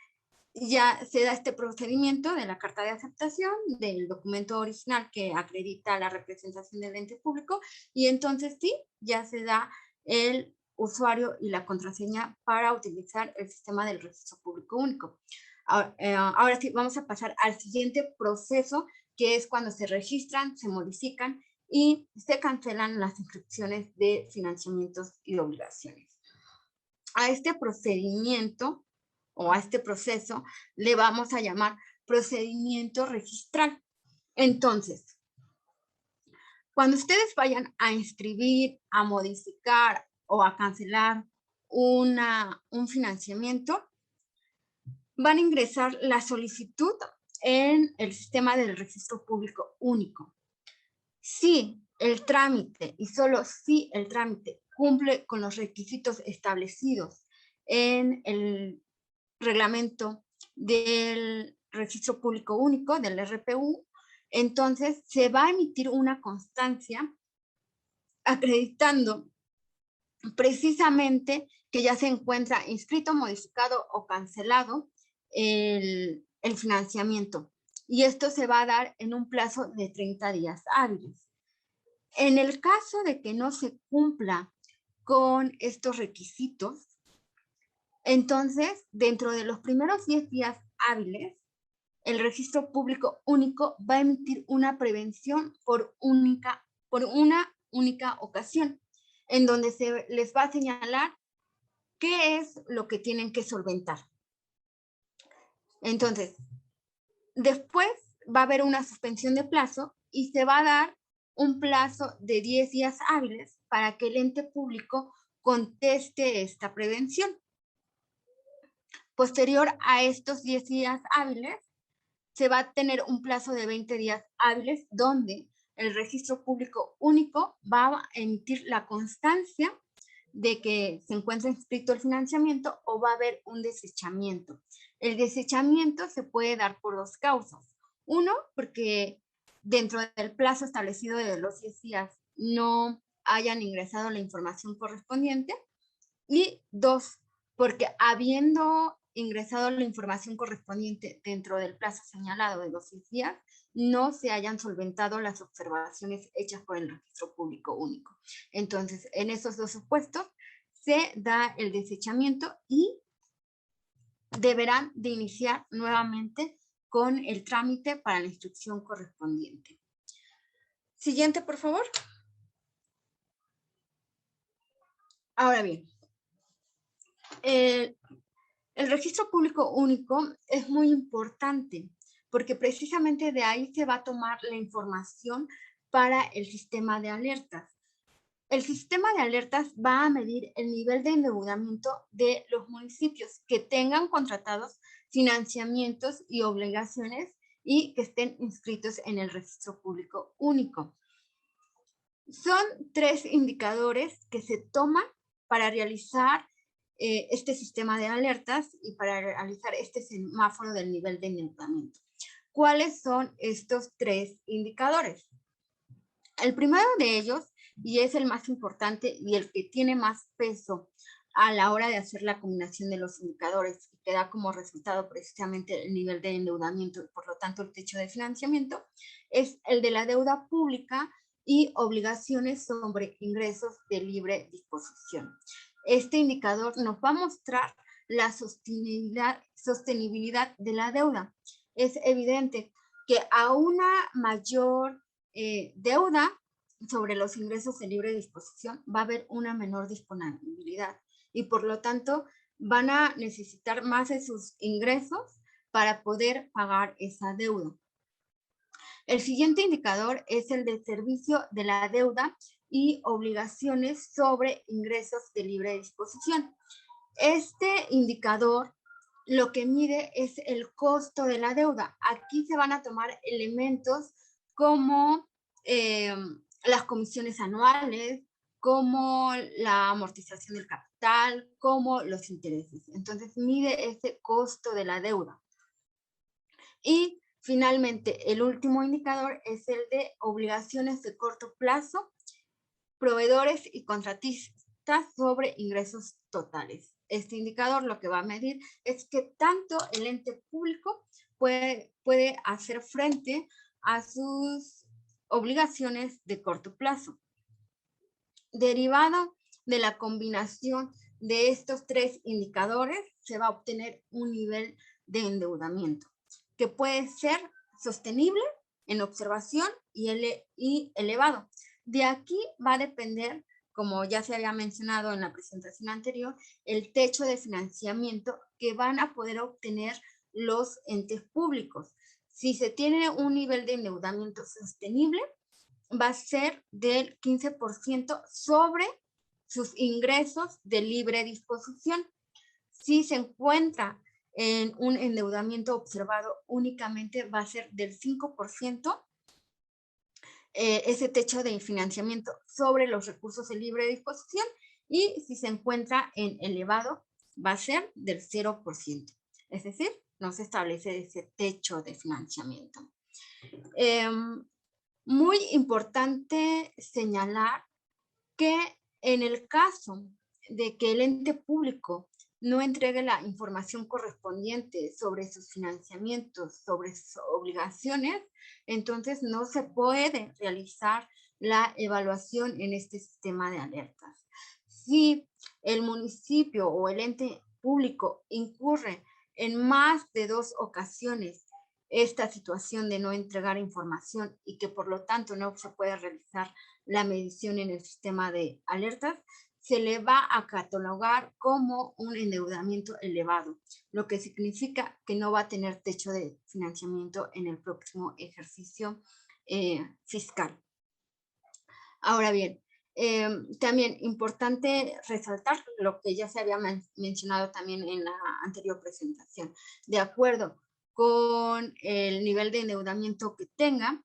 ya se da este procedimiento de la carta de aceptación, del documento original que acredita la representación del ente público, y entonces sí, ya se da el usuario y la contraseña para utilizar el sistema del registro público único. Ahora sí, vamos a pasar al siguiente proceso, que es cuando se registran, se modifican y se cancelan las inscripciones de financiamientos y obligaciones. A este procedimiento o a este proceso le vamos a llamar procedimiento registral. Entonces, cuando ustedes vayan a inscribir, a modificar o a cancelar un financiamiento, van a ingresar la solicitud en el sistema del registro público único. Si el trámite, y solo si el trámite cumple con los requisitos establecidos en el reglamento del registro público único, del RPU, entonces se va a emitir una constancia acreditando precisamente que ya se encuentra inscrito, modificado o cancelado el financiamiento. Y esto se va a dar en un plazo de 30 días hábiles. En el caso de que no se cumpla con estos requisitos, entonces, dentro de los primeros 10 días hábiles, el registro público único va a emitir una prevención por una única ocasión, en donde se les va a señalar qué es lo que tienen que solventar. Entonces, después va a haber una suspensión de plazo y se va a dar un plazo de 10 días hábiles para que el ente público conteste esta prevención. Posterior a estos 10 días hábiles, se va a tener un plazo de 20 días hábiles donde el registro público único va a emitir la constancia de que se encuentra inscrito el financiamiento o va a haber un desechamiento. El desechamiento se puede dar por dos causas. Uno, porque dentro del plazo establecido de los 10 días no hayan ingresado la información correspondiente. Y dos, porque habiendo ingresado la información correspondiente dentro del plazo señalado de los 10 días, no se hayan solventado las observaciones hechas por el registro público único. Entonces, en esos dos supuestos, se da el desechamiento y deberán de iniciar nuevamente con el trámite para la instrucción correspondiente. Siguiente, por favor. Ahora bien, el registro público único es muy importante porque precisamente de ahí se va a tomar la información para el sistema de alertas. El sistema de alertas va a medir el nivel de endeudamiento de los municipios que tengan contratados financiamientos y obligaciones y que estén inscritos en el registro público único. Son 3 indicadores que se toman para realizar este sistema de alertas y para realizar este semáforo del nivel de endeudamiento. ¿Cuáles son estos 3 indicadores? El primero de ellos, y es el más importante y el que tiene más peso a la hora de hacer la combinación de los indicadores, que da como resultado precisamente el nivel de endeudamiento y por lo tanto el techo de financiamiento, es el de la deuda pública y obligaciones sobre ingresos de libre disposición. Este indicador nos va a mostrar la sostenibilidad de la deuda. Es evidente que a una mayor deuda sobre los ingresos de libre disposición va a haber una menor disponibilidad y por lo tanto van a necesitar más de sus ingresos para poder pagar esa deuda. El siguiente indicador es el de servicio de la deuda y obligaciones sobre ingresos de libre disposición. Este indicador lo que mide es el costo de la deuda. Aquí se van a tomar elementos como las comisiones anuales, como la amortización del capital, como los intereses. Entonces mide ese costo de la deuda. Y Finalmente, el último indicador es el de obligaciones de corto plazo, proveedores y contratistas sobre ingresos totales. Este indicador lo que va a medir es que tanto el ente público puede hacer frente a sus obligaciones de corto plazo. Derivado de la combinación de estos tres indicadores, se va a obtener un nivel de endeudamiento que puede ser sostenible, en observación y elevado. De aquí va a depender, como ya se había mencionado en la presentación anterior, el techo de financiamiento que van a poder obtener los entes públicos. Si se tiene un nivel de endeudamiento sostenible, va a ser del 15% sobre sus ingresos de libre disposición. Si se encuentra en un endeudamiento observado, únicamente va a ser del 5% ese techo de financiamiento sobre los recursos de libre disposición, y si se encuentra en elevado, va a ser del 0%. Es decir, no se establece ese techo de financiamiento. Muy importante señalar que en el caso de que el ente público no entregue la información correspondiente sobre sus financiamientos, sobre sus obligaciones, entonces no se puede realizar la evaluación en este sistema de alertas. Si el municipio o el ente público incurre en más de 2 ocasiones esta situación de no entregar información y que por lo tanto no se puede realizar la medición en el sistema de alertas, se le va a catalogar como un endeudamiento elevado, lo que significa que no va a tener techo de financiamiento en el próximo ejercicio fiscal. Ahora bien, también importante resaltar lo que ya se había mencionado también en la anterior presentación. De acuerdo con el nivel de endeudamiento que tenga,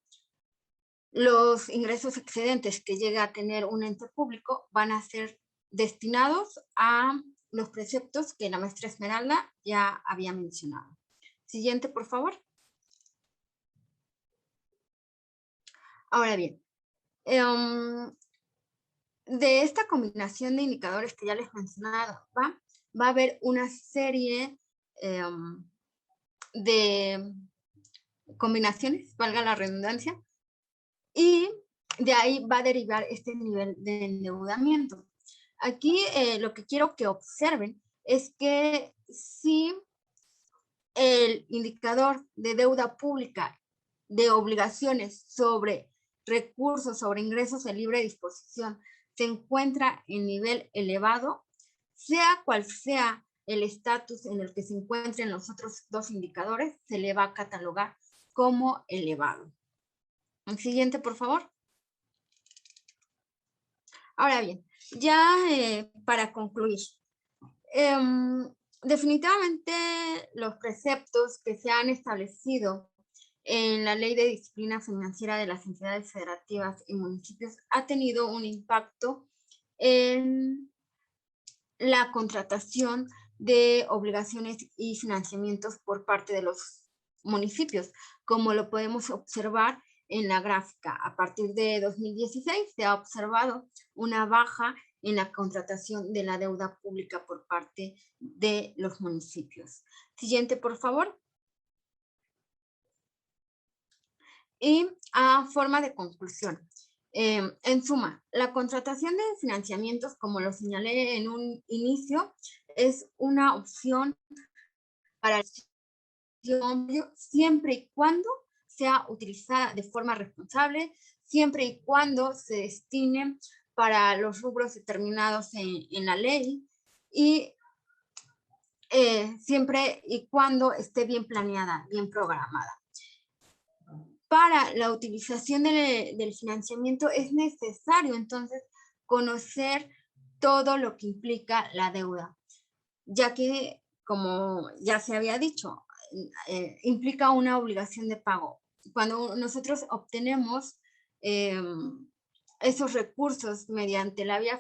los ingresos excedentes que llega a tener un ente público van a ser destinados a los preceptos que la maestra Esmeralda ya había mencionado. Siguiente, por favor. Ahora bien, de esta combinación de indicadores que ya les he mencionado, va a haber una serie de combinaciones, valga la redundancia, y de ahí va a derivar este nivel de endeudamiento. Aquí lo que quiero que observen es que si el indicador de deuda pública de obligaciones sobre recursos, sobre ingresos de libre disposición, se encuentra en nivel elevado, sea cual sea el estatus en el que se encuentren los otros dos indicadores, se le va a catalogar como elevado. El siguiente, por favor. Ahora bien, ya para concluir, definitivamente los preceptos que se han establecido en la Ley de Disciplina Financiera de las Entidades Federativas y Municipios ha tenido un impacto en la contratación de obligaciones y financiamientos por parte de los municipios, como lo podemos observar en la gráfica. A partir de 2016 se ha observado una baja en la contratación de la deuda pública por parte de los municipios. Siguiente, por favor. Y a forma de conclusión, en suma, la contratación de financiamientos, como lo señalé en un inicio, es una opción para el siempre y cuando sea utilizada de forma responsable, siempre y cuando se destine para los rubros determinados en la ley y siempre y cuando esté bien planeada, bien programada. Para la utilización del financiamiento es necesario entonces conocer todo lo que implica la deuda, ya que, como ya se había dicho, implica una obligación de pago. Cuando nosotros obtenemos esos recursos mediante la vía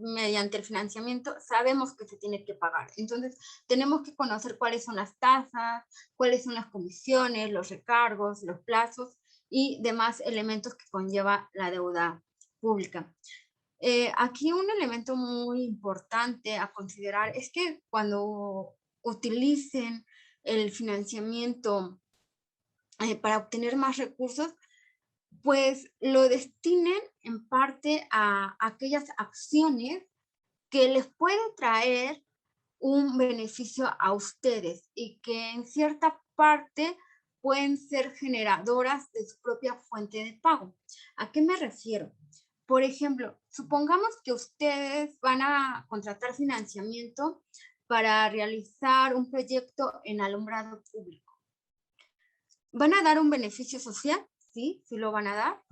mediante el financiamiento, sabemos que se tiene que pagar. Entonces, tenemos que conocer cuáles son las tasas, cuáles son las comisiones, los recargos, los plazos y demás elementos que conlleva la deuda pública. Aquí un elemento muy importante a considerar es que cuando utilicen el financiamiento para obtener más recursos, pues lo destinen en parte a aquellas acciones que les pueden traer un beneficio a ustedes y que en cierta parte pueden ser generadoras de su propia fuente de pago. ¿A qué me refiero? Por ejemplo, supongamos que ustedes van a contratar financiamiento para realizar un proyecto en alumbrado público. ¿Van a dar un beneficio social? Sí, sí lo van a dar.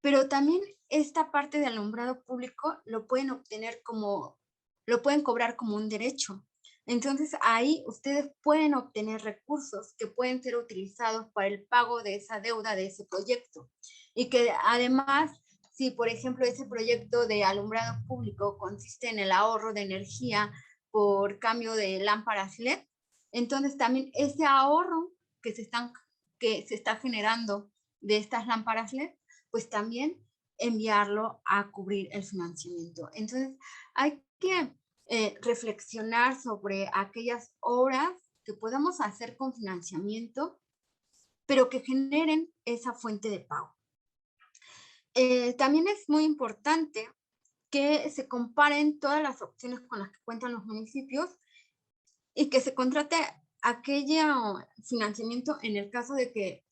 Pero también esta parte de alumbrado público lo pueden obtener lo pueden cobrar como un derecho. Entonces ahí ustedes pueden obtener recursos que pueden ser utilizados para el pago de esa deuda de ese proyecto. Y que además, si por ejemplo ese proyecto de alumbrado público consiste en el ahorro de energía por cambio de lámparas LED, entonces también ese ahorro que se está generando de estas lámparas LED, pues también enviarlo a cubrir el financiamiento. Entonces hay que reflexionar sobre aquellas obras que podamos hacer con financiamiento, pero que generen esa fuente de pago. También es muy importante que se comparen todas las opciones con las que cuentan los municipios y que se contrate aquello financiamiento en el caso de que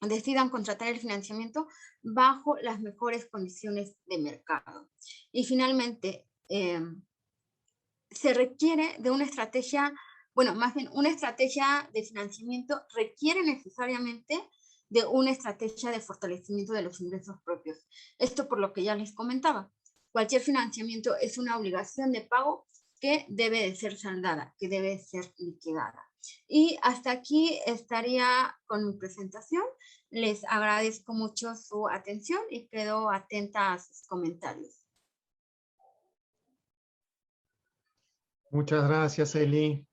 decidan contratar el financiamiento bajo las mejores condiciones de mercado. Y finalmente, se requiere de una estrategia, bueno, más bien una estrategia de financiamiento requiere necesariamente de una estrategia de fortalecimiento de los ingresos propios. Esto por lo que ya les comentaba. Cualquier financiamiento es una obligación de pago que debe de ser saldada, que debe ser liquidada. Y hasta aquí estaría con mi presentación. Les agradezco mucho su atención y quedo atenta a sus comentarios. Muchas gracias, Eli.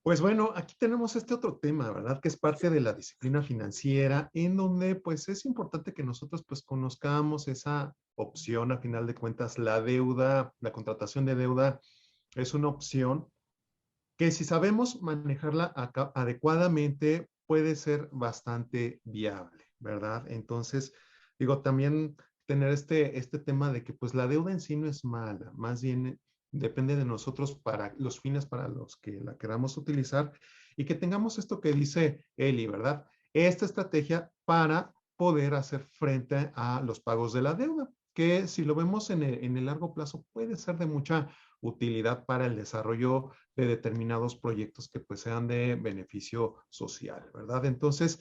Pues bueno, aquí tenemos este otro tema, ¿verdad? Que es parte de la disciplina financiera, en donde pues es importante que nosotros pues conozcamos esa opción. A final de cuentas, la deuda, la contratación de deuda es una opción que si sabemos manejarla adecuadamente puede ser bastante viable, ¿verdad? Entonces, digo, también tener este tema de que pues la deuda en sí no es mala, más bien depende de nosotros para los fines para los que la queramos utilizar y que tengamos esto que dice Eli, ¿verdad? Esta estrategia para poder hacer frente a los pagos de la deuda, que si lo vemos en el largo plazo puede ser de mucha utilidad para el desarrollo de determinados proyectos que pues sean de beneficio social, ¿verdad? Entonces,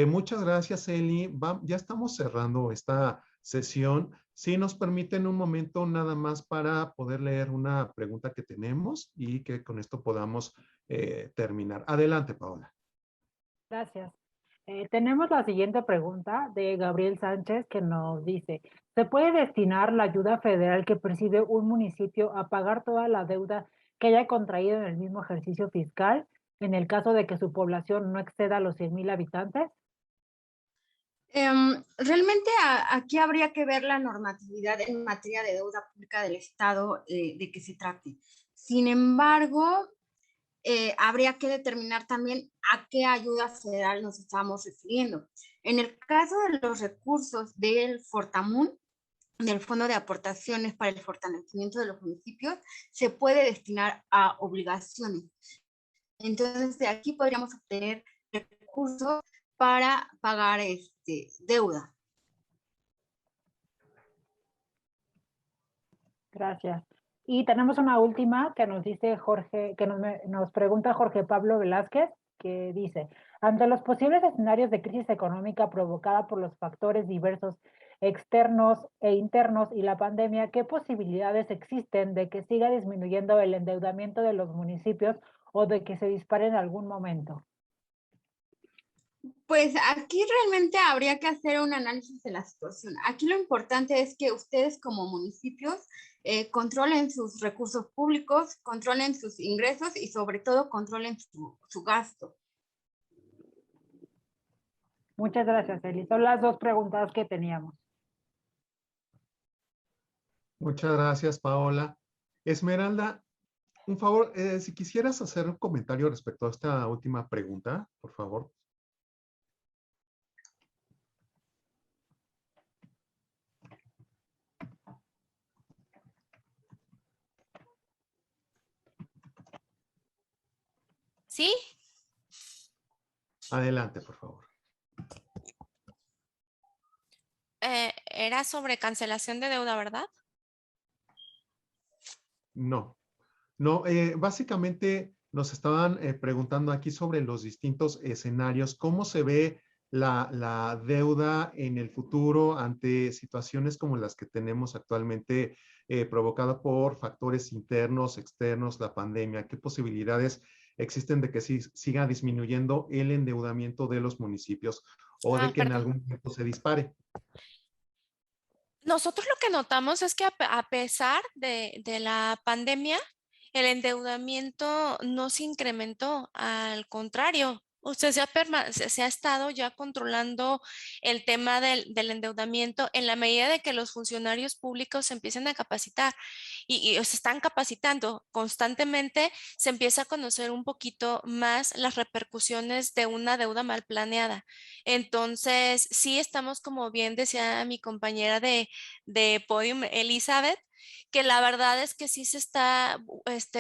muchas gracias, Eli. Ya estamos cerrando esta sesión. Si nos permiten un momento nada más para poder leer una pregunta que tenemos y que con esto podamos terminar. Adelante, Paola. Gracias. Tenemos la siguiente pregunta de Gabriel Sánchez que nos dice, ¿se puede destinar la ayuda federal que percibe un municipio a pagar toda la deuda que haya contraído en el mismo ejercicio fiscal en el caso de que su población no exceda los 100,000 habitantes? Realmente aquí habría que ver la normatividad en materia de deuda pública del Estado de que se trate. Sin embargo, habría que determinar también a qué ayuda federal nos estamos refiriendo. En el caso de los recursos del Fortamun, del Fondo de Aportaciones para el Fortalecimiento de los Municipios, se puede destinar a obligaciones. Entonces, de aquí podríamos obtener recursos para pagar deuda. Gracias. Y tenemos una última que nos dice Jorge, que nos pregunta Jorge Pablo Velázquez, que dice, ante los posibles escenarios de crisis económica provocada por los factores diversos externos e internos y la pandemia, ¿qué posibilidades existen de que siga disminuyendo el endeudamiento de los municipios o de que se dispare en algún momento? Pues aquí realmente habría que hacer un análisis de la situación. Aquí lo importante es que ustedes como municipios controlen sus recursos públicos, controlen sus ingresos y sobre todo controlen su gasto. Muchas gracias, Eli. Son las dos preguntas que teníamos. Muchas gracias, Paola. Esmeralda, un favor, si quisieras hacer un comentario respecto a esta última pregunta, por favor. ¿Sí? Adelante, por favor. Era sobre cancelación de deuda, ¿verdad? No, no, básicamente nos estaban preguntando aquí sobre los distintos escenarios, cómo se ve la deuda en el futuro ante situaciones como las que tenemos actualmente provocada por factores internos, externos, la pandemia, qué posibilidades existen de que siga disminuyendo el endeudamiento de los municipios o de que en Perdón. algún momento se dispare. Nosotros lo que notamos es que a pesar de la pandemia, el endeudamiento no se incrementó, al contrario. Usted se ha estado ya controlando el tema del endeudamiento en la medida de que los funcionarios públicos se empiecen a capacitar y se están capacitando constantemente, se empieza a conocer un poquito más las repercusiones de una deuda mal planeada. Entonces, sí estamos, como bien decía mi compañera de Podium, Elizabeth, que la verdad es que sí se está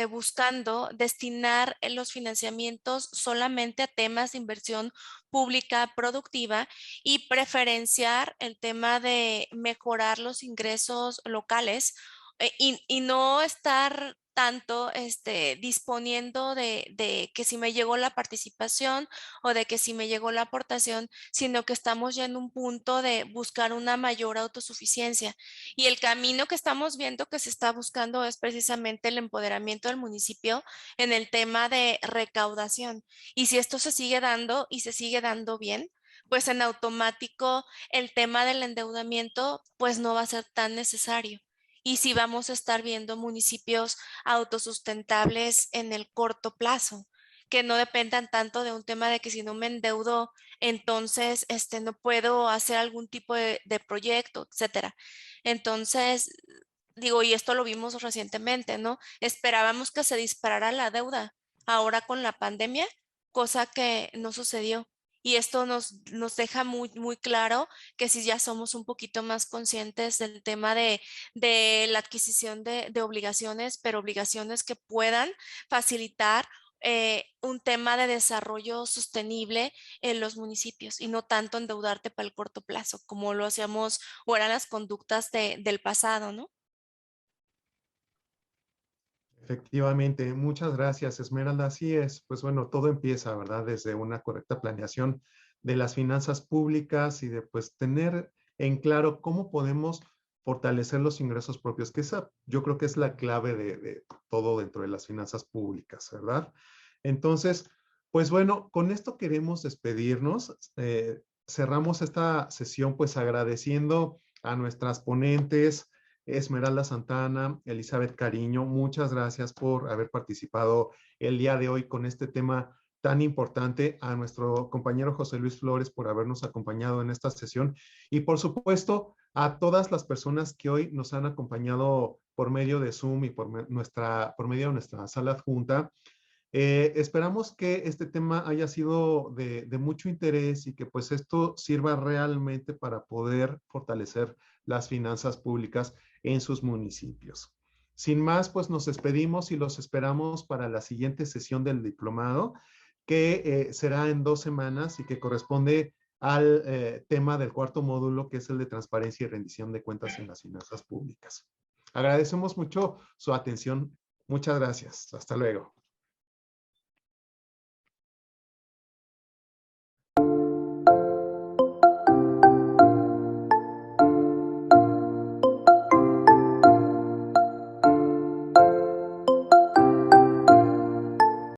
buscando destinar los financiamientos solamente a temas de inversión pública productiva y preferenciar el tema de mejorar los ingresos locales y no estar tanto disponiendo de que si me llegó la participación o de que si me llegó la aportación, sino que estamos ya en un punto de buscar una mayor autosuficiencia. Y el camino que estamos viendo que se está buscando es precisamente el empoderamiento del municipio en el tema de recaudación. Y si esto se sigue dando y se sigue dando bien, pues en automático el tema del endeudamiento pues no va a ser tan necesario. Y si vamos a estar viendo municipios autosustentables en el corto plazo, que no dependan tanto de un tema de que si no me endeudo, entonces no puedo hacer algún tipo de proyecto, etcétera. Entonces, digo, y esto lo vimos recientemente, ¿no? Esperábamos que se disparara la deuda ahora con la pandemia, cosa que no sucedió. Y esto nos deja muy, muy claro que si ya somos un poquito más conscientes del tema de la adquisición de obligaciones, pero obligaciones que puedan facilitar un tema de desarrollo sostenible en los municipios y no tanto endeudarte para el corto plazo, como lo hacíamos o eran las conductas del pasado, ¿no? Efectivamente, muchas gracias, Esmeralda. Así es, pues bueno, todo empieza, ¿verdad? Desde una correcta planeación de las finanzas públicas y de pues tener en claro cómo podemos fortalecer los ingresos propios, que esa yo creo que es la clave de todo dentro de las finanzas públicas, ¿verdad? Entonces, pues bueno, con esto queremos despedirnos. Cerramos esta sesión pues agradeciendo a nuestras ponentes, Esmeralda Santana, Elizabeth Cariño, muchas gracias por haber participado el día de hoy con este tema tan importante, a nuestro compañero José Luis Flores por habernos acompañado en esta sesión y por supuesto a todas las personas que hoy nos han acompañado por medio de Zoom y por medio de nuestra sala adjunta. Esperamos que este tema haya sido de mucho interés y que pues esto sirva realmente para poder fortalecer las finanzas públicas en sus municipios. Sin más, pues nos despedimos y los esperamos para la siguiente sesión del diplomado, que será en 2 semanas y que corresponde al tema del cuarto módulo, que es el de transparencia y rendición de cuentas en las finanzas públicas. Agradecemos mucho su atención. Muchas gracias. Hasta luego.